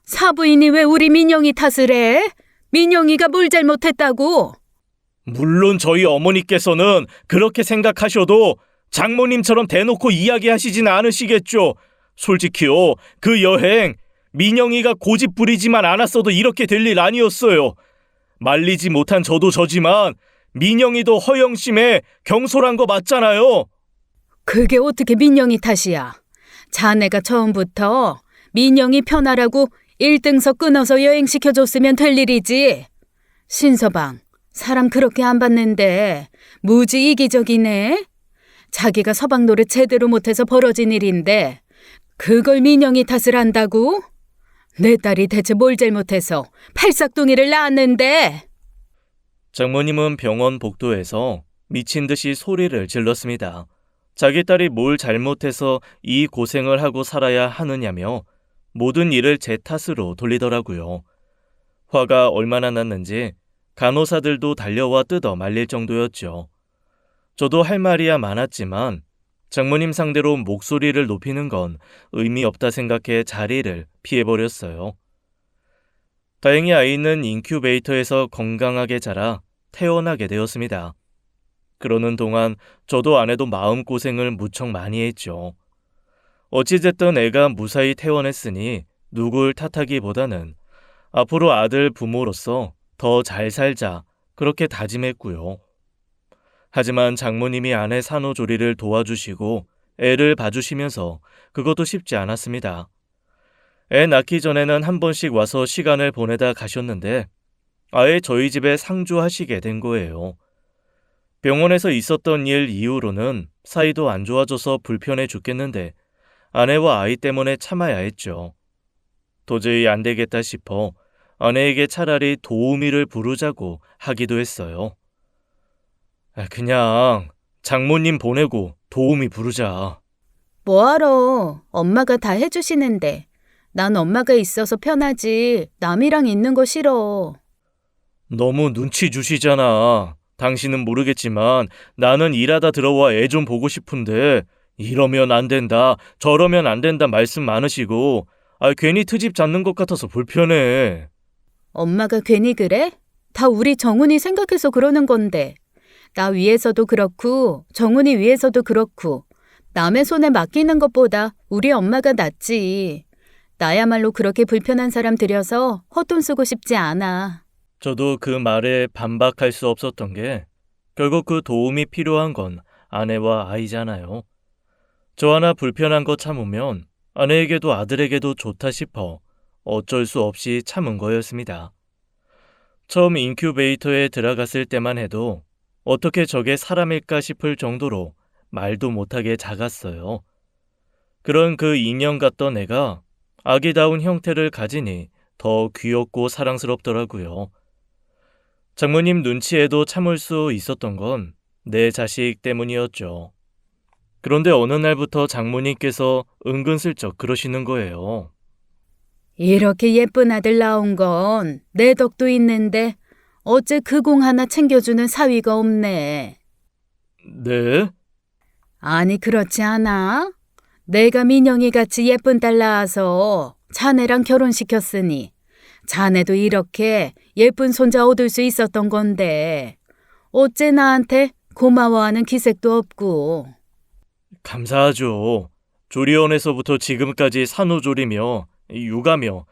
[SPEAKER 2] 사부인이 왜 우리 민영이 탓을 해? 민영이가 뭘 잘못했다고?
[SPEAKER 1] 물론 저희 어머니께서는 그렇게 생각하셔도 장모님처럼 대놓고 이야기하시진 않으시겠죠. 솔직히요, 그 여행 민영이가 고집 부리지만 않았어도 이렇게 될 일 아니었어요. 말리지 못한 저도 저지만 민영이도 허영심에 경솔한 거 맞잖아요.
[SPEAKER 2] 그게 어떻게 민영이 탓이야? 자네가 처음부터 민영이 편하라고 1등석 끊어서 여행시켜줬으면 될 일이지. 신서방, 사람 그렇게 안 봤는데 무지 이기적이네. 자기가 서방 노릇 제대로 못해서 벌어진 일인데 그걸 민영이 탓을 한다고? 내 딸이 대체 뭘 잘못해서 팔싹둥이를 낳았는데.
[SPEAKER 1] 장모님은 병원 복도에서 미친 듯이 소리를 질렀습니다. 자기 딸이 뭘 잘못해서 이 고생을 하고 살아야 하느냐며 모든 일을 제 탓으로 돌리더라고요. 화가 얼마나 났는지 간호사들도 달려와 뜯어 말릴 정도였죠. 저도 할 말이야 많았지만 장모님 상대로 목소리를 높이는 건 의미 없다 생각해 자리를 피해버렸어요. 다행히 아이는 인큐베이터에서 건강하게 자라 태어나게 되었습니다. 그러는 동안 저도 아내도 마음고생을 무척 많이 했죠. 어찌됐든 애가 무사히 퇴원했으니 누굴 탓하기보다는 앞으로 아들 부모로서 더 잘 살자 그렇게 다짐했고요. 하지만 장모님이 아내 산후조리를 도와주시고 애를 봐주시면서 그것도 쉽지 않았습니다. 애 낳기 전에는 한 번씩 와서 시간을 보내다 가셨는데 아예 저희 집에 상주하시게 된 거예요. 병원에서 있었던 일 이후로는 사이도 안 좋아져서 불편해 죽겠는데 아내와 아이 때문에 참아야 했죠. 도저히 안 되겠다 싶어 아내에게 차라리 도우미를 부르자고 하기도 했어요. 그냥 장모님 보내고 도우미 부르자.
[SPEAKER 2] 뭐하러? 엄마가 다 해주시는데. 난 엄마가 있어서 편하지. 남이랑 있는 거 싫어.
[SPEAKER 1] 너무 눈치 주시잖아. 당신은 모르겠지만 나는 일하다 들어와 애 좀 보고 싶은데 이러면 안 된다, 저러면 안 된다 말씀 많으시고 괜히 트집 잡는 것 같아서 불편해.
[SPEAKER 2] 엄마가 괜히 그래? 다 우리 정훈이 생각해서 그러는 건데. 나 위해서도 그렇고 정훈이 위해서도 그렇고 남의 손에 맡기는 것보다 우리 엄마가 낫지. 나야말로 그렇게 불편한 사람 들여서 헛돈 쓰고 싶지 않아.
[SPEAKER 1] 저도 그 말에 반박할 수 없었던 게 결국 그 도움이 필요한 건 아내와 아이잖아요. 저 하나 불편한 거 참으면 아내에게도 아들에게도 좋다 싶어 어쩔 수 없이 참은 거였습니다. 처음 인큐베이터에 들어갔을 때만 해도 어떻게 저게 사람일까 싶을 정도로 말도 못하게 작았어요. 그런 그 인형 같던 애가 아기다운 형태를 가지니 더 귀엽고 사랑스럽더라고요. 장모님 눈치에도 참을 수 있었던 건 내 자식 때문이었죠. 그런데 어느 날부터 장모님께서 은근슬쩍 그러시는 거예요.
[SPEAKER 2] 이렇게 예쁜 아들 나온 건 내 덕도 있는데 어째 그 공 하나 챙겨주는 사위가 없네.
[SPEAKER 1] 네?
[SPEAKER 2] 아니 그렇지 않아? 내가 민영이 같이 예쁜 딸 낳아서 자네랑 결혼시켰으니 자네도 이렇게 예쁜 손자 얻을 수 있었던 건데 어째 나한테 고마워하는 기색도 없고.
[SPEAKER 1] 감사하죠. 조리원에서부터 지금까지 산후조리며 육아며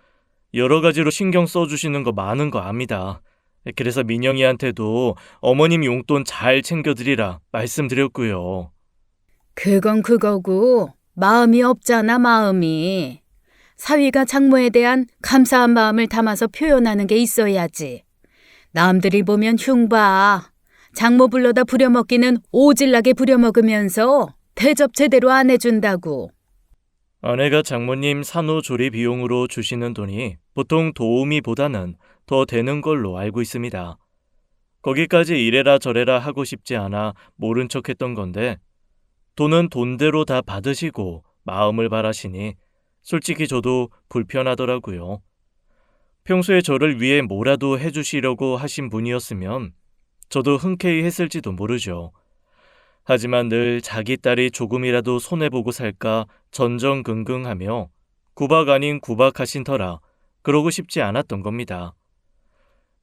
[SPEAKER 1] 여러 가지로 신경 써주시는 거 많은 거 압니다. 그래서 민영이한테도 어머님 용돈 잘 챙겨드리라 말씀드렸고요.
[SPEAKER 2] 그건 그거고 마음이 없잖아 마음이. 사위가 장모에 대한 감사한 마음을 담아서 표현하는 게 있어야지. 남들이 보면 흉봐. 장모 불러다 부려먹기는 오질나게 부려먹으면서 대접 제대로 안 해준다고.
[SPEAKER 1] 아내가 장모님 산후조리 비용으로 주시는 돈이 보통 도우미보다는 더 되는 걸로 알고 있습니다. 거기까지 이래라 저래라 하고 싶지 않아 모른 척했던 건데 돈은 돈대로 다 받으시고 마음을 바라시니 솔직히 저도 불편하더라고요. 평소에 저를 위해 뭐라도 해주시려고 하신 분이었으면 저도 흔쾌히 했을지도 모르죠. 하지만 늘 자기 딸이 조금이라도 손해보고 살까 전전긍긍하며 구박 아닌 구박하신 터라 그러고 싶지 않았던 겁니다.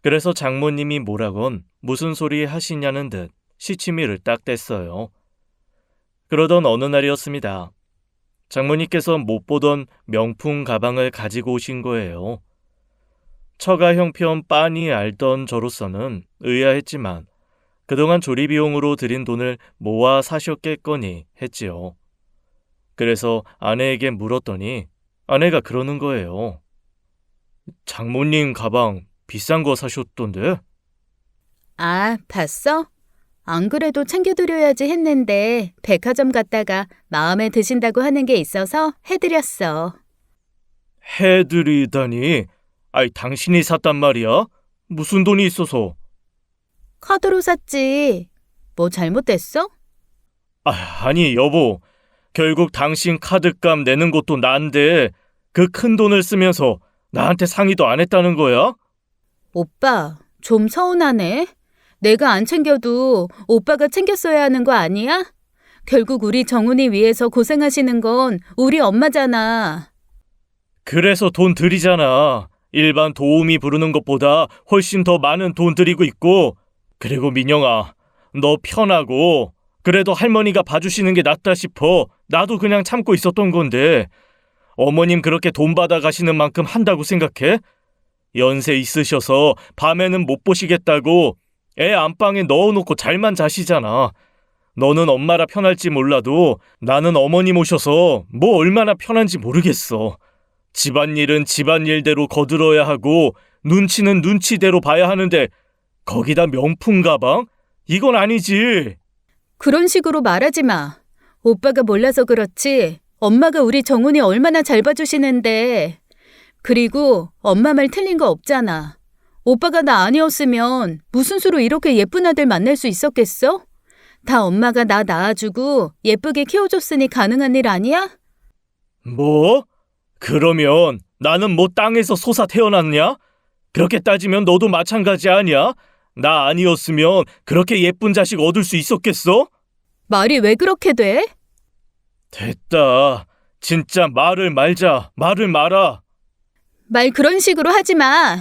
[SPEAKER 1] 그래서 장모님이 뭐라건 무슨 소리 하시냐는 듯 시치미를 딱 뗐어요. 그러던 어느 날이었습니다. 장모님께서 못 보던 명품 가방을 가지고 오신 거예요. 처가 형편 빤히 알던 저로서는 의아했지만 그동안 조리비용으로 들인 돈을 모아 사셨겠거니 했지요. 그래서 아내에게 물었더니 아내가 그러는 거예요. 장모님 가방 비싼 거 사셨던데?
[SPEAKER 2] 아, 봤어? 안 그래도 챙겨드려야지 했는데 백화점 갔다가 마음에 드신다고 하는 게 있어서 해드렸어.
[SPEAKER 1] 해드리다니. 아이, 당신이 샀단 말이야? 무슨 돈이 있어서?
[SPEAKER 2] 카드로 샀지. 뭐 잘못됐어?
[SPEAKER 1] 아니 여보, 결국 당신 카드값 내는 것도 난데 그 큰 돈을 쓰면서 나한테 상의도 안 했다는 거야?
[SPEAKER 2] 오빠, 좀 서운하네. 내가 안 챙겨도 오빠가 챙겼어야 하는 거 아니야? 결국 우리 정훈이 위해서 고생하시는 건 우리 엄마잖아.
[SPEAKER 1] 그래서 돈 들이잖아. 일반 도우미 부르는 것보다 훨씬 더 많은 돈 들이고 있고. 그리고 민영아, 너 편하고 그래도 할머니가 봐주시는 게 낫다 싶어 나도 그냥 참고 있었던 건데 어머님 그렇게 돈 받아 가시는 만큼 한다고 생각해? 연세 있으셔서 밤에는 못 보시겠다고 애 안방에 넣어놓고 잘만 자시잖아. 너는 엄마라 편할지 몰라도 나는 어머니 모셔서 뭐 얼마나 편한지 모르겠어. 집안일은 집안일대로 거들어야 하고 눈치는 눈치대로 봐야 하는데 거기다 명품 가방? 이건 아니지.
[SPEAKER 2] 그런 식으로 말하지 마. 오빠가 몰라서 그렇지. 엄마가 우리 정훈이 얼마나 잘 봐주시는데. 그리고 엄마 말 틀린 거 없잖아. 오빠가 나 아니었으면 무슨 수로 이렇게 예쁜 아들 만날 수 있었겠어? 다 엄마가 나 낳아주고 예쁘게 키워줬으니 가능한 일 아니야?
[SPEAKER 1] 뭐? 그러면 나는 뭐 땅에서 솟아 태어났냐? 그렇게 따지면 너도 마찬가지 아니야? 나 아니었으면 그렇게 예쁜 자식 얻을 수 있었겠어?
[SPEAKER 2] 말이 왜 그렇게 돼?
[SPEAKER 1] 됐다. 진짜 말을 말자. 말을 말아.
[SPEAKER 2] 말 그런 식으로 하지 마.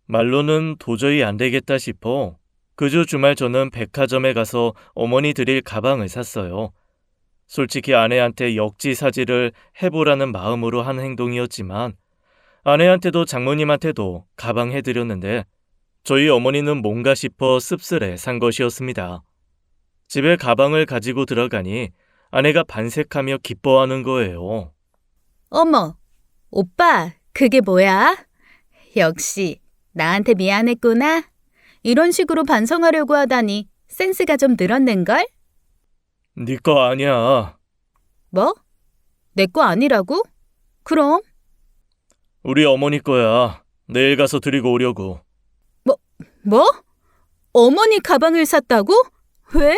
[SPEAKER 1] 말로는 도저히 안 되겠다 싶어 그 주 주말 저는 백화점에 가서 어머니 드릴 가방을 샀어요. 솔직히 아내한테 역지사지를 해보라는 마음으로 한 행동이었지만 아내한테도 장모님한테도 가방 해드렸는데 저희 어머니는 뭔가 싶어 씁쓸해 산 것이었습니다. 집에 가방을 가지고 들어가니 아내가 반색하며 기뻐하는 거예요.
[SPEAKER 2] 어머, 오빠, 그게 뭐야? 역시 나한테 미안했구나. 이런 식으로 반성하려고 하다니 센스가 좀 늘었는걸?
[SPEAKER 1] 네 거 아니야.
[SPEAKER 2] 뭐? 내 거 아니라고? 그럼
[SPEAKER 1] 우리 어머니 거야. 내일 가서 드리고 오려고.
[SPEAKER 2] 뭐? 어머니 가방을 샀다고? 왜?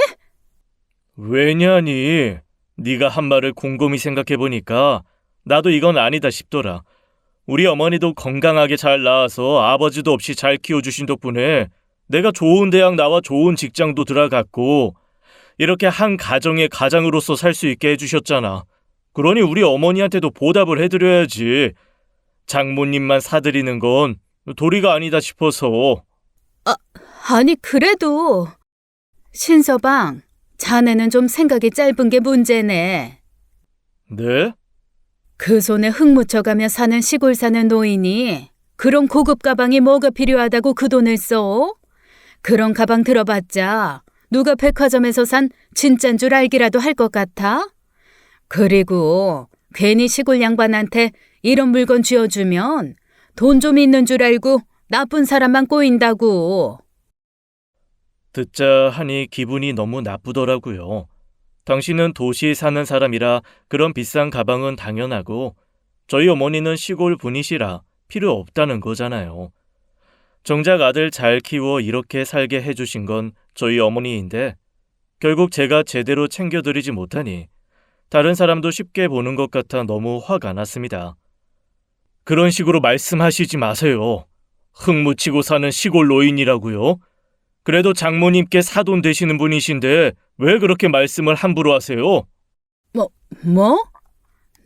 [SPEAKER 1] 왜냐니? 네가 한 말을 곰곰이 생각해보니까 나도 이건 아니다 싶더라. 우리 어머니도 건강하게 잘 낳아서 아버지도 없이 잘 키워주신 덕분에 내가 좋은 대학 나와 좋은 직장도 들어갔고 이렇게 한 가정의 가장으로서 살 수 있게 해주셨잖아. 그러니 우리 어머니한테도 보답을 해드려야지. 장모님만 사드리는 건 도리가 아니다 싶어서.
[SPEAKER 2] 아니 그래도 신서방, 자네는 좀 생각이 짧은 게 문제네.
[SPEAKER 1] 네?
[SPEAKER 2] 그 손에 흙 묻혀가며 사는 시골 사는 노인이 그런 고급 가방이 뭐가 필요하다고 그 돈을 써? 그런 가방 들어봤자 누가 백화점에서 산 진짠 줄 알기라도 할 것 같아? 그리고 괜히 시골 양반한테 이런 물건 쥐어주면 돈 좀 있는 줄 알고 나쁜 사람만 꼬인다고.
[SPEAKER 1] 듣자 하니 기분이 너무 나쁘더라고요. 당신은 도시에 사는 사람이라 그런 비싼 가방은 당연하고 저희 어머니는 시골 분이시라 필요 없다는 거잖아요. 정작 아들 잘 키워 이렇게 살게 해주신 건 저희 어머니인데 결국 제가 제대로 챙겨드리지 못하니 다른 사람도 쉽게 보는 것 같아 너무 화가 났습니다. 그런 식으로 말씀하시지 마세요. 흙 묻히고 사는 시골 노인이라고요? 그래도 장모님께 사돈 되시는 분이신데 왜 그렇게 말씀을 함부로 하세요?
[SPEAKER 2] 뭐?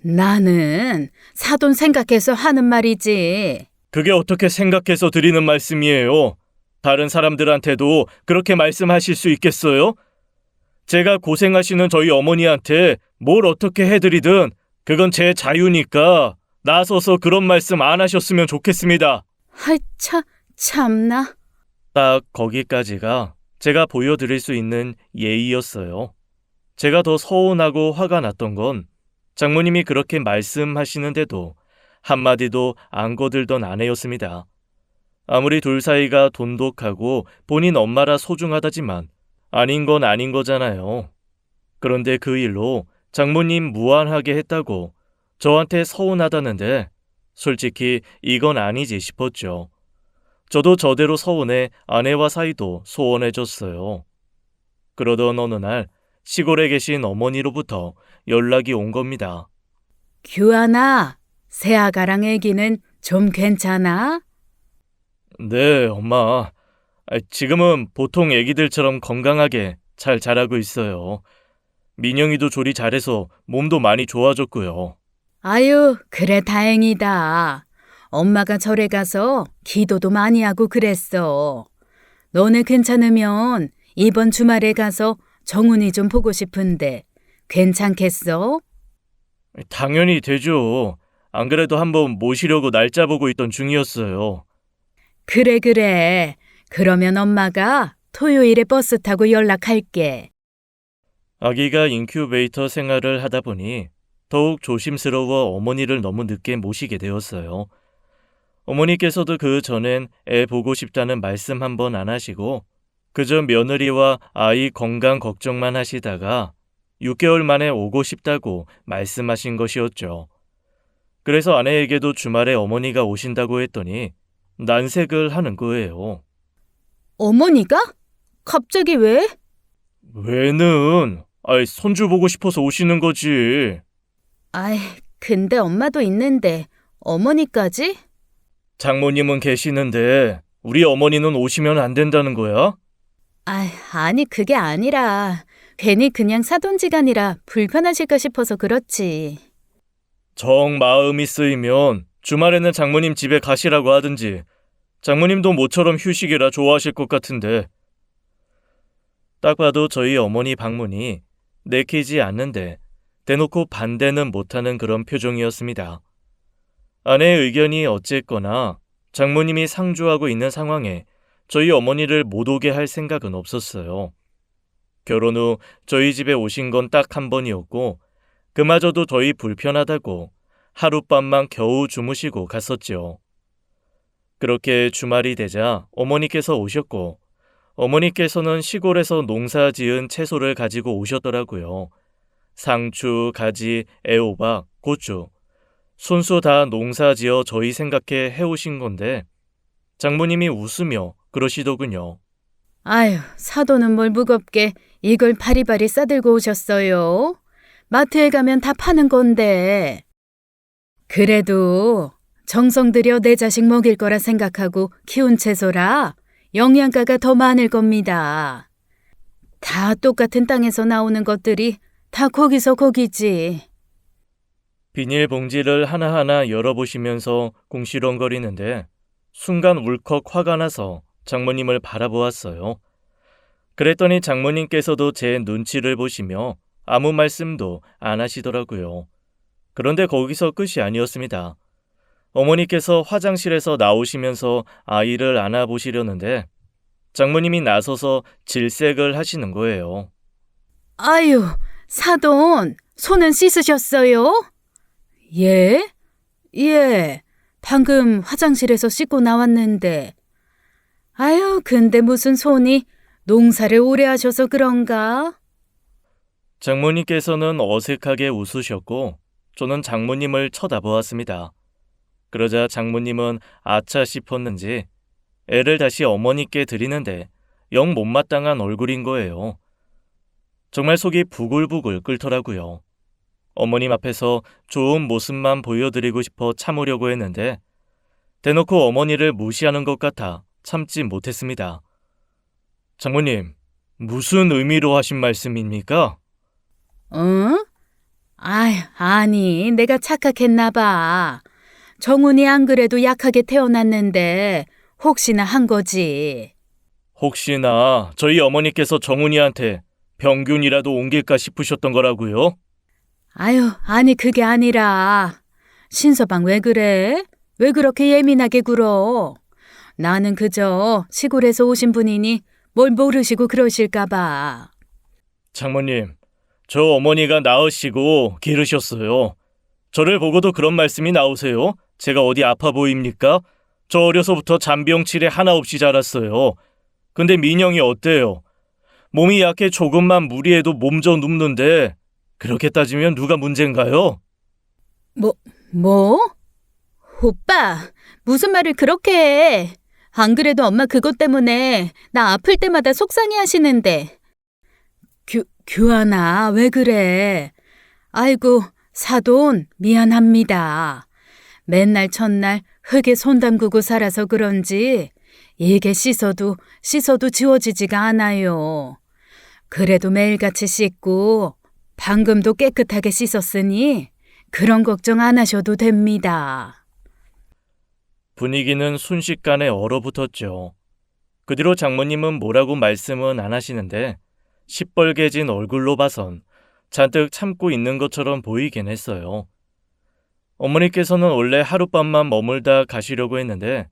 [SPEAKER 2] 나는 사돈 생각해서 하는 말이지.
[SPEAKER 1] 그게 어떻게 생각해서 드리는 말씀이에요? 다른 사람들한테도 그렇게 말씀하실 수 있겠어요? 제가 고생하시는 저희 어머니한테 뭘 어떻게 해드리든 그건 제 자유니까 나서서 그런 말씀 안 하셨으면 좋겠습니다.
[SPEAKER 2] 하이 참나.
[SPEAKER 1] 딱 거기까지가 제가 보여드릴 수 있는 예의였어요. 제가 더 서운하고 화가 났던 건 장모님이 그렇게 말씀하시는데도 한마디도 안 거들던 아내였습니다. 아무리 둘 사이가 돈독하고 본인 엄마라 소중하다지만 아닌 건 아닌 거잖아요. 그런데 그 일로 장모님 무안하게 했다고 저한테 서운하다는데 솔직히 이건 아니지 싶었죠. 저도 저대로 서운해 아내와 사이도 소원해졌어요. 그러던 어느 날 시골에 계신 어머니로부터 연락이 온 겁니다.
[SPEAKER 2] 규환아, 새아가랑 애기는 좀 괜찮아?
[SPEAKER 1] 네, 엄마. 지금은 보통 애기들처럼 건강하게 잘 자라고 있어요. 민영이도 조리 잘해서 몸도 많이 좋아졌고요.
[SPEAKER 2] 아유, 그래 다행이다. 엄마가 절에 가서 기도도 많이 하고 그랬어. 너네 괜찮으면 이번 주말에 가서 정훈이 좀 보고 싶은데 괜찮겠어?
[SPEAKER 1] 당연히 되죠. 안 그래도 한번 모시려고 날짜 보고 있던 중이었어요.
[SPEAKER 2] 그래. 그러면 엄마가 토요일에 버스 타고 연락할게.
[SPEAKER 1] 아기가 인큐베이터 생활을 하다 보니 더욱 조심스러워 어머니를 너무 늦게 모시게 되었어요. 어머니께서도 그 전엔 애 보고 싶다는 말씀 한 번 안 하시고 그저 며느리와 아이 건강 걱정만 하시다가 6개월 만에 오고 싶다고 말씀하신 것이었죠. 그래서 아내에게도 주말에 어머니가 오신다고 했더니 난색을 하는 거예요.
[SPEAKER 2] 어머니가? 갑자기 왜?
[SPEAKER 1] 왜는? 손주 보고 싶어서 오시는 거지.
[SPEAKER 2] 아이, 근데 엄마도 있는데 어머니까지?
[SPEAKER 1] 장모님은 계시는데 우리 어머니는 오시면 안 된다는 거야?
[SPEAKER 2] 아니 그게 아니라 괜히 그냥 사돈지간이라 불편하실까 싶어서 그렇지.
[SPEAKER 1] 정 마음이 쓰이면 주말에는 장모님 집에 가시라고 하든지 장모님도 모처럼 휴식이라 좋아하실 것 같은데. 딱 봐도 저희 어머니 방문이 내키지 않는데 대놓고 반대는 못하는 그런 표정이었습니다. 아내의 의견이 어쨌거나 장모님이 상주하고 있는 상황에 저희 어머니를 못 오게 할 생각은 없었어요. 결혼 후 저희 집에 오신 건 딱 한 번이었고 그마저도 더위 불편하다고 하룻밤만 겨우 주무시고 갔었죠. 그렇게 주말이 되자 어머니께서 오셨고 어머니께서는 시골에서 농사 지은 채소를 가지고 오셨더라고요. 상추, 가지, 애호박, 고추. 손수 다 농사 지어 저희 생각해 해오신 건데 장모님이 웃으며 그러시더군요.
[SPEAKER 2] 아휴, 사돈은 뭘 무겁게 이걸 바리바리 싸들고 오셨어요. 마트에 가면 다 파는 건데. 그래도 정성 들여 내 자식 먹일 거라 생각하고 키운 채소라 영양가가 더 많을 겁니다. 다 똑같은 땅에서 나오는 것들이 다 거기서 거기지.
[SPEAKER 1] 비닐봉지를 하나하나 열어보시면서 궁시렁거리는데 순간 울컥 화가 나서 장모님을 바라보았어요. 그랬더니 장모님께서도 제 눈치를 보시며 아무 말씀도 안 하시더라고요. 그런데 거기서 끝이 아니었습니다. 어머니께서 화장실에서 나오시면서 아이를 안아보시려는데 장모님이 나서서 질색을 하시는 거예요.
[SPEAKER 2] 아유, 사돈, 손은 씻으셨어요? 예? 예, 방금 화장실에서 씻고 나왔는데. 아유, 근데 무슨 손이 농사를 오래 하셔서 그런가?
[SPEAKER 1] 장모님께서는 어색하게 웃으셨고 저는 장모님을 쳐다보았습니다. 그러자 장모님은 아차 싶었는지 애를 다시 어머니께 드리는데 영 못마땅한 얼굴인 거예요. 정말 속이 부글부글 끓더라고요. 어머님 앞에서 좋은 모습만 보여드리고 싶어 참으려고 했는데 대놓고 어머니를 무시하는 것 같아 참지 못했습니다. 장모님, 무슨 의미로 하신 말씀입니까?
[SPEAKER 2] 응? 아니, 내가 착각했나 봐. 정훈이 안 그래도 약하게 태어났는데 혹시나 한 거지.
[SPEAKER 1] 혹시나 저희 어머니께서 정훈이한테 병균이라도 옮길까 싶으셨던 거라고요?
[SPEAKER 2] 아니 그게 아니라. 신서방 왜 그래? 왜 그렇게 예민하게 굴어? 나는 그저 시골에서 오신 분이니 뭘 모르시고 그러실까봐.
[SPEAKER 1] 장모님, 저 어머니가 낳으시고 기르셨어요. 저를 보고도 그런 말씀이 나오세요? 제가 어디 아파 보입니까? 저 어려서부터 잔병치레 하나 없이 자랐어요. 근데 민영이 어때요? 몸이 약해 조금만 무리해도 몸져 눕는데 그렇게 따지면 누가 문제인가요?
[SPEAKER 2] 뭐? 오빠, 무슨 말을 그렇게 해? 안 그래도 엄마 그것 때문에 나 아플 때마다 속상해 하시는데. 규환아, 왜 그래? 아이고, 사돈, 미안합니다. 맨날 첫날 흙에 손 담그고 살아서 그런지 이게 씻어도 지워지지가 않아요. 그래도 매일같이 씻고 방금도 깨끗하게 씻었으니 그런 걱정 안 하셔도 됩니다.
[SPEAKER 1] 분위기는 순식간에 얼어붙었죠. 그 뒤로 장모님은 뭐라고 말씀은 안 하시는데 시뻘개진 얼굴로 봐선 잔뜩 참고 있는 것처럼 보이긴 했어요. 어머니께서는 원래 하룻밤만 머물다 가시려고 했는데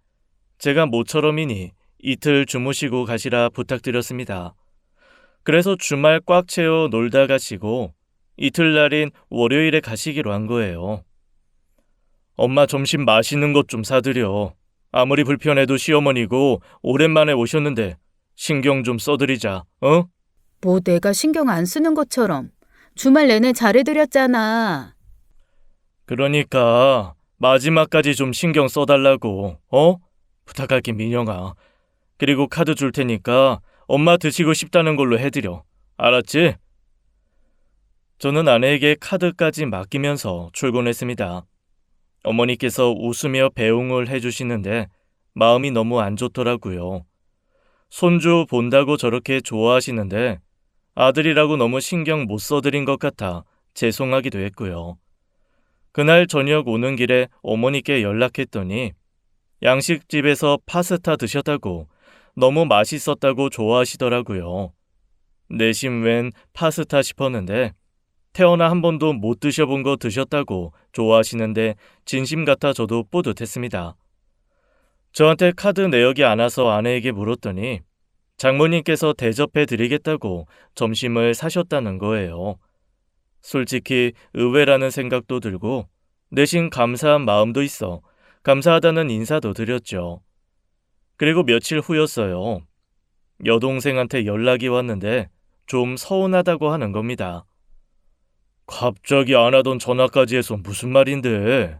[SPEAKER 1] 제가 모처럼이니 이틀 주무시고 가시라 부탁드렸습니다. 그래서 주말 꽉 채워 놀다 가시고 이틀날인 월요일에 가시기로 한 거예요. 엄마 점심 맛있는 것 좀 사드려. 아무리 불편해도 시어머니고 오랜만에 오셨는데 신경 좀 써드리자, 어?
[SPEAKER 2] 뭐 내가 신경 안 쓰는 것처럼 주말 내내 잘해드렸잖아.
[SPEAKER 1] 그러니까 마지막까지 좀 신경 써달라고, 어? 부탁할게, 민영아. 그리고 카드 줄 테니까 엄마 드시고 싶다는 걸로 해드려. 알았지? 저는 아내에게 카드까지 맡기면서 출근했습니다. 어머니께서 웃으며 배웅을 해주시는데 마음이 너무 안 좋더라고요. 손주 본다고 저렇게 좋아하시는데 아들이라고 너무 신경 못 써드린 것 같아 죄송하기도 했고요. 그날 저녁 오는 길에 어머니께 연락했더니 양식집에서 파스타 드셨다고 너무 맛있었다고 좋아하시더라고요. 내심 웬 파스타 싶었는데 태어나 한 번도 못 드셔본 거 드셨다고 좋아하시는데 진심 같아 저도 뿌듯했습니다. 저한테 카드 내역이 안 와서 아내에게 물었더니 장모님께서 대접해 드리겠다고 점심을 사셨다는 거예요. 솔직히 의외라는 생각도 들고 내심 감사한 마음도 있어 감사하다는 인사도 드렸죠. 그리고 며칠 후였어요. 여동생한테 연락이 왔는데 좀 서운하다고 하는 겁니다. 갑자기 안 하던 전화까지 해서 무슨 말인데?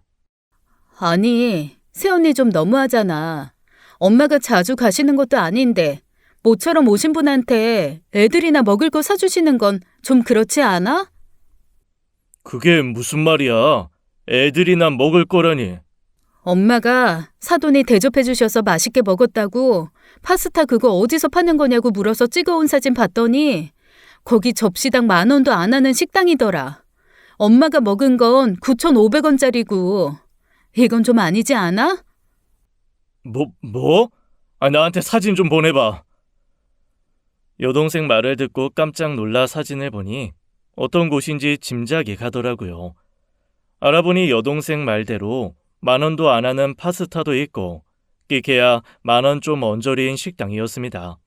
[SPEAKER 2] 아니, 새언니 좀 너무하잖아. 엄마가 자주 가시는 것도 아닌데 모처럼 오신 분한테 애들이나 먹을 거 사주시는 건 좀 그렇지 않아?
[SPEAKER 1] 그게 무슨 말이야? 애들이나 먹을 거라니.
[SPEAKER 2] 엄마가 사돈이 대접해 주셔서 맛있게 먹었다고 파스타 그거 어디서 파는 거냐고 물어서 찍어온 사진 봤더니 거기 접시당 10,000원도 안 하는 식당이더라. 엄마가 먹은 건 9,500원짜리고 이건 좀 아니지 않아?
[SPEAKER 1] 뭐? 나한테 사진 좀 보내봐. 여동생 말을 듣고 깜짝 놀라 사진을 보니 어떤 곳인지 짐작이 가더라고요. 알아보니 여동생 말대로 10,000원도 안 하는 파스타도 있고 끼케야 10,000원 좀 언저리인 식당이었습니다.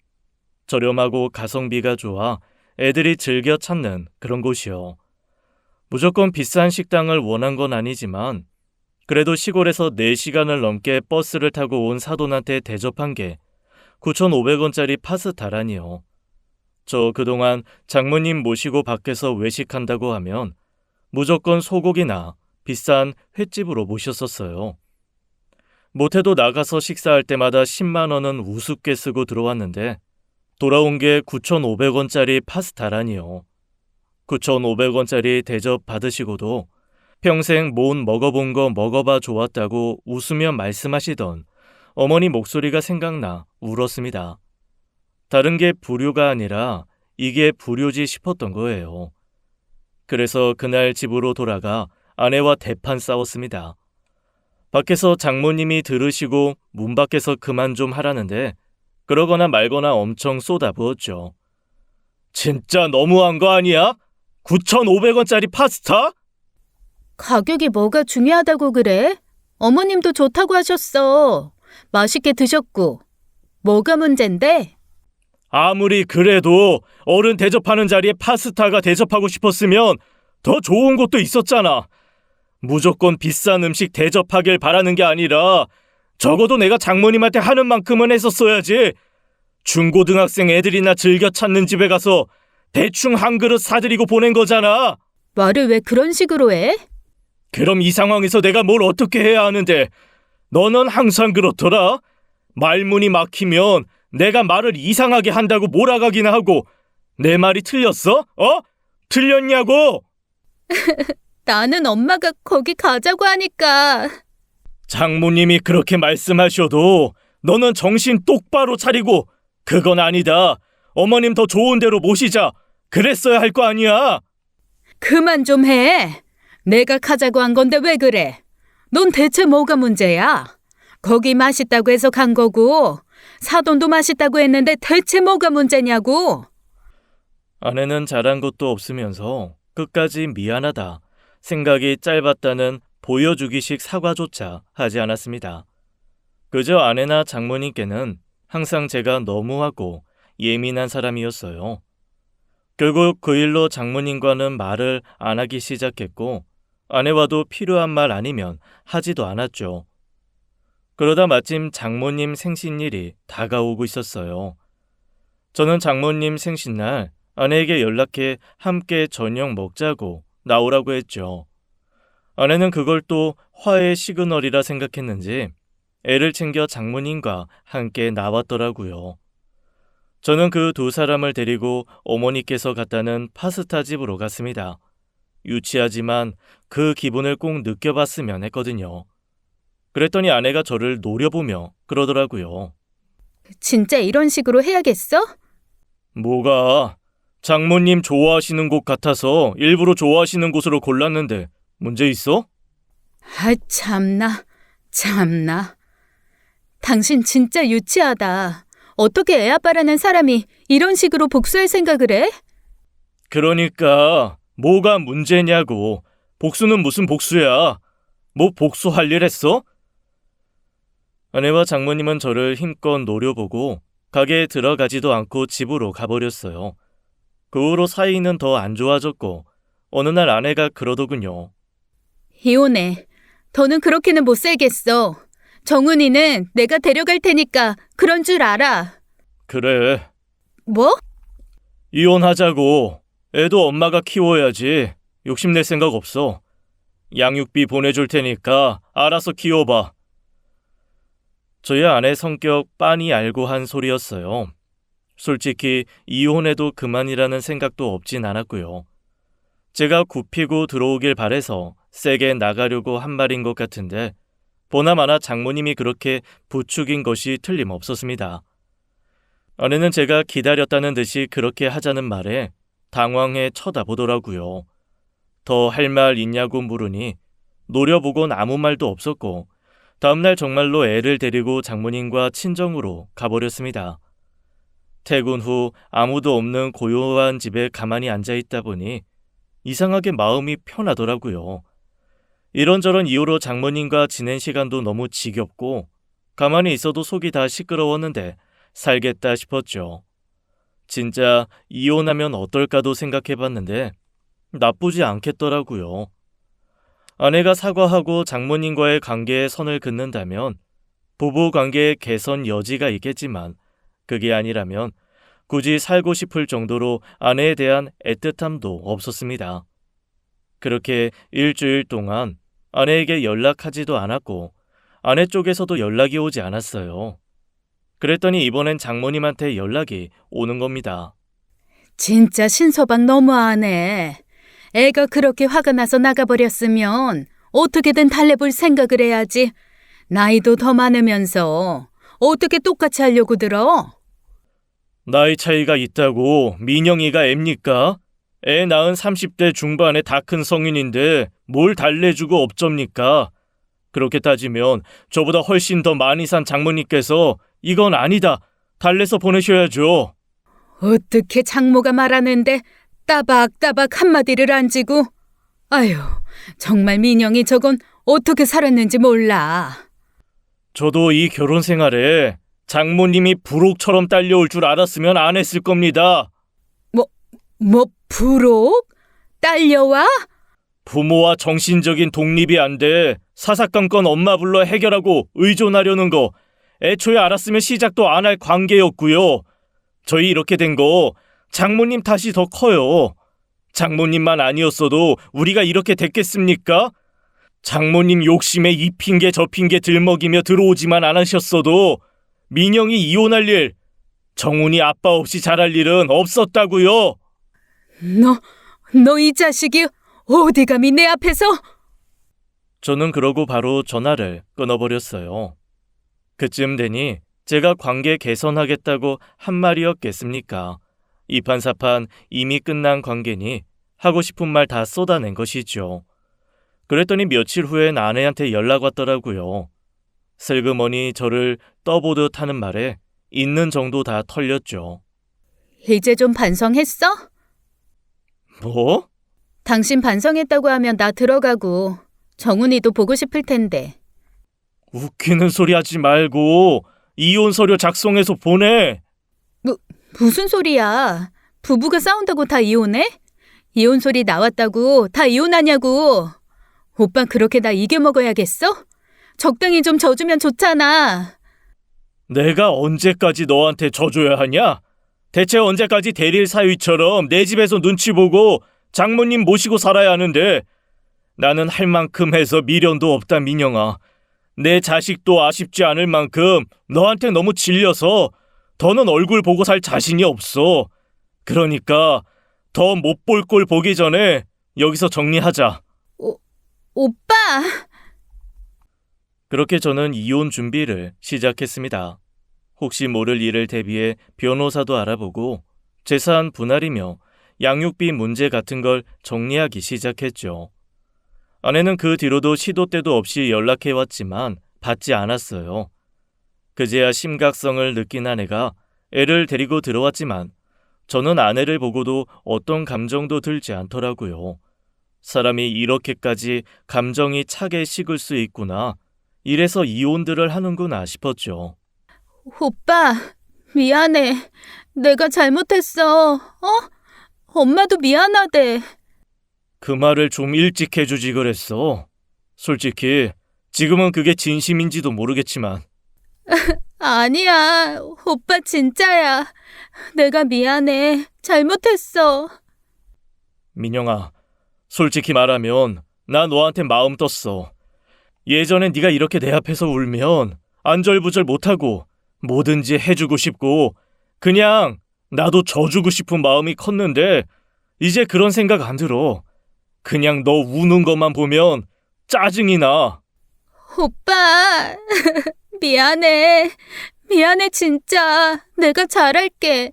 [SPEAKER 1] 저렴하고 가성비가 좋아 애들이 즐겨 찾는 그런 곳이요. 무조건 비싼 식당을 원한 건 아니지만 그래도 시골에서 4시간을 넘게 버스를 타고 온 사돈한테 대접한 게 9,500원짜리 파스타라니요. 저 그동안 장모님 모시고 밖에서 외식한다고 하면 무조건 소고기나 비싼 횟집으로 모셨었어요. 못해도 나가서 식사할 때마다 10만 원은 우습게 쓰고 들어왔는데 돌아온 게 9,500원짜리 파스타라니요. 9,500원짜리 대접 받으시고도 평생 못 먹어본 거 먹어봐 좋았다고 웃으며 말씀하시던 어머니 목소리가 생각나 울었습니다. 다른 게 불효가 아니라 이게 불효지 싶었던 거예요. 그래서 그날 집으로 돌아가 아내와 대판 싸웠습니다. 밖에서 장모님이 들으시고 문 밖에서 그만 좀 하라는데 그러거나 말거나 엄청 쏟아부었죠. 진짜 너무한 거 아니야? 9,500원짜리 파스타?
[SPEAKER 2] 가격이 뭐가 중요하다고 그래? 어머님도 좋다고 하셨어. 맛있게 드셨고. 뭐가 문젠데?
[SPEAKER 1] 아무리 그래도 어른 대접하는 자리에 파스타가 대접하고 싶었으면 더 좋은 곳도 있었잖아. 무조건 비싼 음식 대접하길 바라는 게 아니라 적어도 내가 장모님한테 하는 만큼은 했었어야지. 중고등학생 애들이나 즐겨 찾는 집에 가서 대충 한 그릇 사드리고 보낸 거잖아.
[SPEAKER 2] 말을 왜 그런 식으로 해?
[SPEAKER 1] 그럼 이 상황에서 내가 뭘 어떻게 해야 하는데? 너는 항상 그렇더라. 말문이 막히면 내가 말을 이상하게 한다고 몰아가기나 하고. 내 말이 틀렸어? 틀렸냐고?
[SPEAKER 2] 나는 엄마가 거기 가자고 하니까.
[SPEAKER 1] 장모님이 그렇게 말씀하셔도 너는 정신 똑바로 차리고 그건 아니다. 어머님 더 좋은 데로 모시자. 그랬어야 할 거 아니야.
[SPEAKER 2] 그만 좀 해. 내가 가자고 한 건데 왜 그래? 넌 대체 뭐가 문제야? 거기 맛있다고 해서 간 거고 사돈도 맛있다고 했는데 대체 뭐가 문제냐고?
[SPEAKER 1] 아내는 잘한 것도 없으면서 끝까지 미안하다, 생각이 짧았다는 보여주기식 사과조차 하지 않았습니다. 그저 아내나 장모님께는 항상 제가 너무하고 예민한 사람이었어요. 결국 그 일로 장모님과는 말을 안 하기 시작했고 아내와도 필요한 말 아니면 하지도 않았죠. 그러다 마침 장모님 생신일이 다가오고 있었어요. 저는 장모님 생신날 아내에게 연락해 함께 저녁 먹자고 나오라고 했죠. 아내는 그걸 또 화해의 시그널이라 생각했는지 애를 챙겨 장모님과 함께 나왔더라고요. 저는 그 두 사람을 데리고 어머니께서 갔다는 파스타 집으로 갔습니다. 유치하지만 그 기분을 꼭 느껴봤으면 했거든요. 그랬더니 아내가 저를 노려보며 그러더라고요.
[SPEAKER 2] 진짜 이런 식으로 해야겠어?
[SPEAKER 1] 뭐가? 장모님 좋아하시는 곳 같아서 일부러 좋아하시는 곳으로 골랐는데 문제 있어?
[SPEAKER 2] 아, 참나. 당신 진짜 유치하다. 어떻게 애 아빠라는 사람이 이런 식으로 복수할 생각을 해?
[SPEAKER 1] 그러니까 뭐가 문제냐고. 복수는 무슨 복수야. 뭐 복수할 일 했어? 아내와 장모님은 저를 힘껏 노려보고 가게에 들어가지도 않고 집으로 가버렸어요. 그 후로 사이는 더 안 좋아졌고 어느 날 아내가 그러더군요.
[SPEAKER 2] 이혼해. 더는 그렇게는 못 살겠어. 정은이는 내가 데려갈 테니까 그런 줄 알아.
[SPEAKER 1] 그래.
[SPEAKER 2] 뭐?
[SPEAKER 1] 이혼하자고. 애도 엄마가 키워야지. 욕심낼 생각 없어. 양육비 보내줄 테니까 알아서 키워봐. 저희 아내 성격 빤히 알고 한 소리였어요. 솔직히 이혼해도 그만이라는 생각도 없진 않았고요. 제가 굽히고 들어오길 바래서 세게 나가려고 한 말인 것 같은데 보나마나 장모님이 그렇게 부추긴 것이 틀림없었습니다. 아내는 제가 기다렸다는 듯이 그렇게 하자는 말에 당황해 쳐다보더라고요. 더 할 말 있냐고 물으니 노려보곤 아무 말도 없었고 다음날 정말로 애를 데리고 장모님과 친정으로 가버렸습니다. 퇴근 후 아무도 없는 고요한 집에 가만히 앉아있다 보니 이상하게 마음이 편하더라고요. 이런저런 이유로 장모님과 지낸 시간도 너무 지겹고 가만히 있어도 속이 다 시끄러웠는데 살겠다 싶었죠. 진짜 이혼하면 어떨까도 생각해봤는데 나쁘지 않겠더라고요. 아내가 사과하고 장모님과의 관계에 선을 긋는다면 부부 관계의 개선 여지가 있겠지만 그게 아니라면 굳이 살고 싶을 정도로 아내에 대한 애틋함도 없었습니다. 그렇게 일주일 동안 아내에게 연락하지도 않았고 아내 쪽에서도 연락이 오지 않았어요. 그랬더니 이번엔 장모님한테 연락이 오는 겁니다.
[SPEAKER 2] 진짜 신서방 너무하네. 애가 그렇게 화가 나서 나가버렸으면 어떻게든 달래볼 생각을 해야지. 나이도 더 많으면서 어떻게 똑같이 하려고 들어?
[SPEAKER 1] 나이 차이가 있다고 민영이가 애입니까? 애 낳은 30대 중반의 다 큰 성인인데 뭘 달래주고 업접니까? 그렇게 따지면 저보다 훨씬 더 많이 산 장모님께서 이건 아니다, 달래서 보내셔야죠.
[SPEAKER 2] 어떻게 장모가 말하는데 따박따박 한마디를 안 지고. 아유, 정말 민영이 저건 어떻게 살았는지 몰라.
[SPEAKER 1] 저도 이 결혼 생활에 장모님이 불옥처럼 딸려올 줄 알았으면 안 했을 겁니다.
[SPEAKER 2] 부록? 딸려와?
[SPEAKER 1] 부모와 정신적인 독립이 안 돼 사사건건 엄마 불러 해결하고 의존하려는 거 애초에 알았으면 시작도 안 할 관계였고요. 저희 이렇게 된 거 장모님 탓이 더 커요. 장모님만 아니었어도 우리가 이렇게 됐겠습니까? 장모님 욕심에 이 핑계 저 핑계 들먹이며 들어오지만 않으셨어도 민영이 이혼할 일, 정훈이 아빠 없이 자랄 일은 없었다고요.
[SPEAKER 2] 너 이 자식이 어디 감히 내 앞에서?
[SPEAKER 1] 저는 그러고 바로 전화를 끊어버렸어요. 그쯤 되니 제가 관계 개선하겠다고 한 말이었겠습니까? 이판사판 이미 끝난 관계니 하고 싶은 말 다 쏟아낸 것이죠. 그랬더니 며칠 후엔 아내한테 연락 왔더라고요. 슬그머니 저를 떠보듯 하는 말에 있는 정도 다 털렸죠.
[SPEAKER 2] 이제 좀 반성했어?
[SPEAKER 1] 뭐?
[SPEAKER 2] 당신 반성했다고 하면 나 들어가고 정훈이도 보고 싶을 텐데.
[SPEAKER 1] 웃기는 소리 하지 말고 이혼 서류 작성해서 보내.
[SPEAKER 2] 무슨 소리야? 부부가 싸운다고 다 이혼해? 이혼 소리 나왔다고 다 이혼하냐고. 오빠 그렇게 나 이겨먹어야겠어? 적당히 좀 져주면 좋잖아.
[SPEAKER 1] 내가 언제까지 너한테 져줘야 하냐? 대체 언제까지 대릴 사위처럼 내 집에서 눈치 보고 장모님 모시고 살아야 하는데 나는 할 만큼 해서 미련도 없다 민영아. 내 자식도 아쉽지 않을 만큼 너한테 너무 질려서 더는 얼굴 보고 살 자신이 없어. 그러니까 더 못 볼 꼴 보기 전에 여기서 정리하자.
[SPEAKER 2] 오빠!
[SPEAKER 1] 그렇게 저는 이혼 준비를 시작했습니다. 혹시 모를 일을 대비해 변호사도 알아보고 재산 분할이며 양육비 문제 같은 걸 정리하기 시작했죠. 아내는 그 뒤로도 시도 때도 없이 연락해왔지만 받지 않았어요. 그제야 심각성을 느낀 아내가 애를 데리고 들어왔지만 저는 아내를 보고도 어떤 감정도 들지 않더라고요. 사람이 이렇게까지 감정이 차게 식을 수 있구나. 이래서 이혼들을 하는구나 싶었죠.
[SPEAKER 2] 오빠, 미안해. 내가 잘못했어. 엄마도 미안하대.
[SPEAKER 1] 그 말을 좀 일찍 해주지 그랬어. 솔직히 지금은 그게 진심인지도 모르겠지만.
[SPEAKER 2] 아니야. 오빠 진짜야. 내가 미안해. 잘못했어.
[SPEAKER 1] 민영아, 솔직히 말하면 나 너한테 마음 떴어. 예전엔 네가 이렇게 내 앞에서 울면 안절부절 못하고 뭐든지 해주고 싶고 그냥 나도 져주고 싶은 마음이 컸는데 이제 그런 생각 안 들어. 그냥 너 우는 것만 보면 짜증이 나.
[SPEAKER 2] 오빠, 미안해. 미안해 진짜. 내가 잘할게.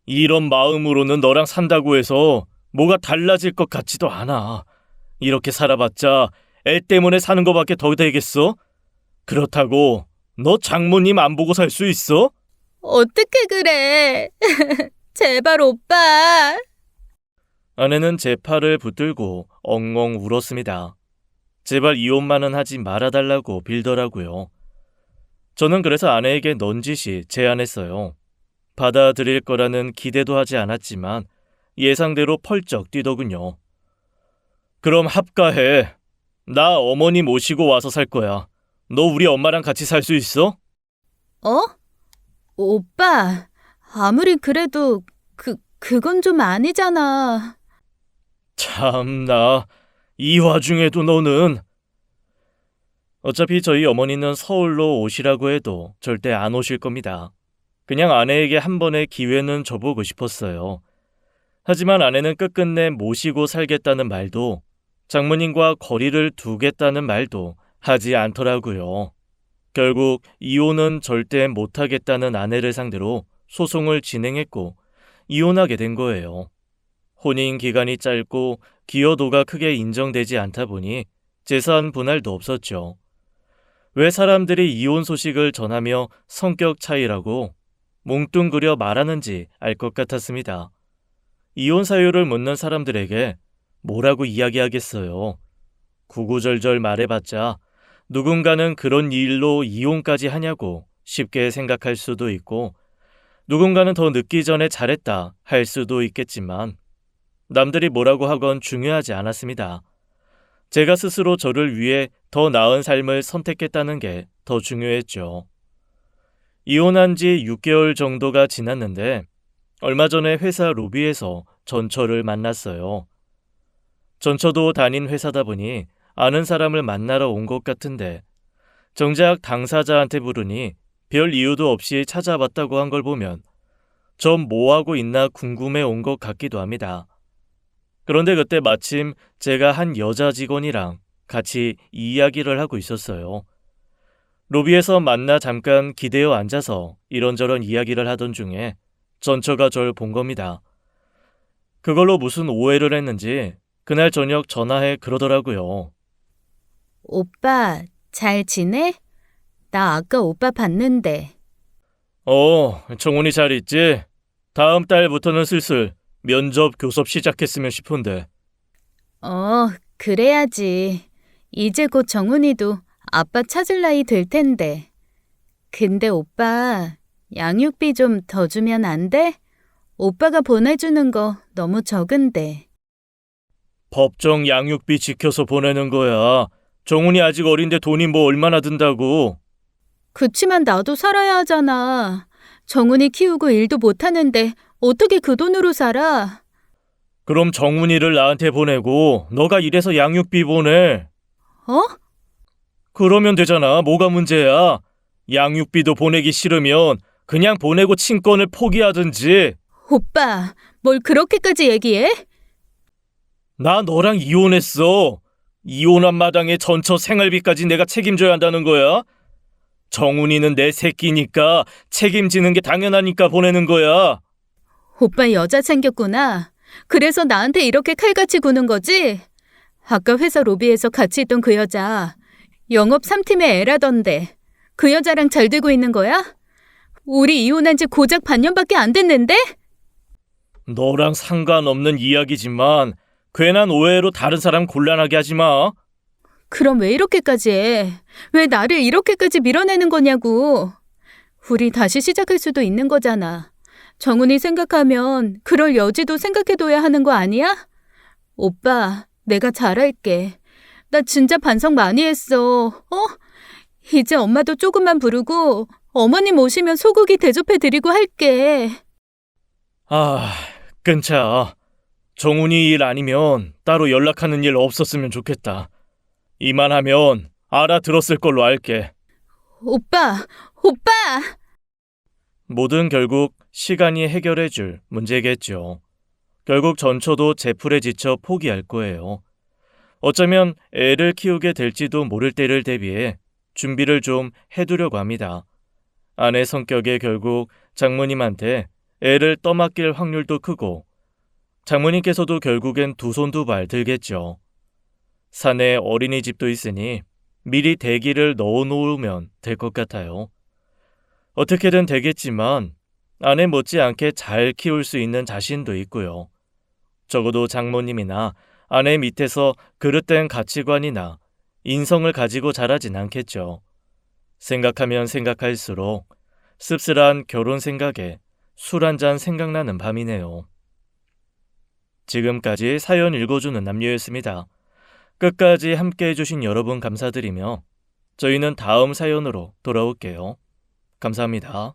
[SPEAKER 1] 이런 마음으로는 너랑 산다고 해서 뭐가 달라질 것 같지도 않아. 이렇게 살아봤자 애 때문에 사는 거밖에 더 되겠어? 그렇다고 너 장모님 안 보고 살 수 있어?
[SPEAKER 2] 어떻게 그래? 제발 오빠.
[SPEAKER 1] 아내는 제 팔을 붙들고 엉엉 울었습니다. 제발 이혼만은 하지 말아달라고 빌더라고요. 저는 그래서 아내에게 넌지시 제안했어요. 받아들일 거라는 기대도 하지 않았지만 예상대로 펄쩍 뛰더군요. 그럼 합가해. 나 어머니 모시고 와서 살 거야. 너 우리 엄마랑 같이 살 수 있어?
[SPEAKER 2] 오빠, 아무리 그래도 그건 좀 아니잖아.
[SPEAKER 1] 참나, 이 와중에도 너는. 어차피 저희 어머니는 서울로 오시라고 해도 절대 안 오실 겁니다. 그냥 아내에게 한 번의 기회는 줘보고 싶었어요. 하지만 아내는 끝끝내 모시고 살겠다는 말도 장모님과 거리를 두겠다는 말도 하지 않더라고요. 결국 이혼은 절대 못하겠다는 아내를 상대로 소송을 진행했고 이혼하게 된 거예요. 혼인 기간이 짧고 기여도가 크게 인정되지 않다 보니 재산 분할도 없었죠. 왜 사람들이 이혼 소식을 전하며 성격 차이라고 뭉뚱그려 말하는지 알 것 같았습니다. 이혼 사유를 묻는 사람들에게 뭐라고 이야기하겠어요. 구구절절 말해봤자 누군가는 그런 일로 이혼까지 하냐고 쉽게 생각할 수도 있고 누군가는 더 늦기 전에 잘했다 할 수도 있겠지만 남들이 뭐라고 하건 중요하지 않았습니다. 제가 스스로 저를 위해 더 나은 삶을 선택했다는 게 더 중요했죠. 이혼한 지 6개월 정도가 지났는데 얼마 전에 회사 로비에서 전처를 만났어요. 전처도 다닌 회사다 보니 아는 사람을 만나러 온 것 같은데 정작 당사자한테 부르니 별 이유도 없이 찾아봤다고 한 걸 보면 전 뭐하고 있나 궁금해 온 것 같기도 합니다. 그런데 그때 마침 제가 한 여자 직원이랑 같이 이야기를 하고 있었어요. 로비에서 만나 잠깐 기대어 앉아서 이런저런 이야기를 하던 중에 전처가 절 본 겁니다. 그걸로 무슨 오해를 했는지 그날 저녁 전화해 그러더라고요.
[SPEAKER 2] 오빠, 잘 지내? 나 아까 오빠 봤는데.
[SPEAKER 1] 정훈이 잘 있지? 다음 달부터는 슬슬 면접 교섭 시작했으면 싶은데.
[SPEAKER 2] 그래야지. 이제 곧 정훈이도 아빠 찾을 나이 될 텐데. 근데 오빠, 양육비 좀 더 주면 안 돼? 오빠가 보내주는 거 너무 적은데.
[SPEAKER 1] 법정 양육비 지켜서 보내는 거야. 정훈이 아직 어린데 돈이 뭐 얼마나 든다고.
[SPEAKER 2] 그치만 나도 살아야 하잖아. 정훈이 키우고 일도 못하는데 어떻게 그 돈으로 살아?
[SPEAKER 1] 그럼 정훈이를 나한테 보내고 너가 일해서 양육비 보내.
[SPEAKER 2] 어?
[SPEAKER 1] 그러면 되잖아. 뭐가 문제야? 양육비도 보내기 싫으면 그냥 보내고 친권을 포기하든지.
[SPEAKER 2] 오빠, 뭘 그렇게까지 얘기해?
[SPEAKER 1] 나 너랑 이혼했어. 이혼한 마당에 전처 생활비까지 내가 책임져야 한다는 거야? 정훈이는 내 새끼니까 책임지는 게 당연하니까 보내는 거야.
[SPEAKER 2] 오빠 여자 생겼구나. 그래서 나한테 이렇게 칼같이 구는 거지? 아까 회사 로비에서 같이 있던 그 여자, 영업 3팀의 애라던데 그 여자랑 잘 되고 있는 거야? 우리 이혼한 지 고작 반년밖에 안 됐는데?
[SPEAKER 1] 너랑 상관없는 이야기지만 괜한 오해로 다른 사람 곤란하게 하지 마.
[SPEAKER 2] 그럼 왜 이렇게까지 해? 왜 나를 이렇게까지 밀어내는 거냐고. 우리 다시 시작할 수도 있는 거잖아. 정훈이 생각하면 그럴 여지도 생각해둬야 하는 거 아니야? 오빠, 내가 잘할게. 나 진짜 반성 많이 했어. 이제 엄마도 조금만 부르고 어머님 오시면 소고기 대접해드리고 할게.
[SPEAKER 1] 끊자. 정훈이 일 아니면 따로 연락하는 일 없었으면 좋겠다. 이만하면 알아들었을 걸로 알게.
[SPEAKER 2] 오빠!
[SPEAKER 1] 뭐든 결국 시간이 해결해줄 문제겠죠. 결국 전처도 제풀에 지쳐 포기할 거예요. 어쩌면 애를 키우게 될지도 모를 때를 대비해 준비를 좀 해두려고 합니다. 아내 성격에 결국 장모님한테 애를 떠맡길 확률도 크고 장모님께서도 결국엔 두 손 두 발 들겠죠. 산에 어린이집도 있으니 미리 대기를 넣어놓으면 될 것 같아요. 어떻게든 되겠지만 아내 못지않게 잘 키울 수 있는 자신도 있고요. 적어도 장모님이나 아내 밑에서 그릇된 가치관이나 인성을 가지고 자라진 않겠죠. 생각하면 생각할수록 씁쓸한 결혼 생각에 술 한잔 생각나는 밤이네요. 지금까지 사연 읽어주는 남녀였습니다. 끝까지 함께 해주신 여러분 감사드리며 저희는 다음 사연으로 돌아올게요. 감사합니다.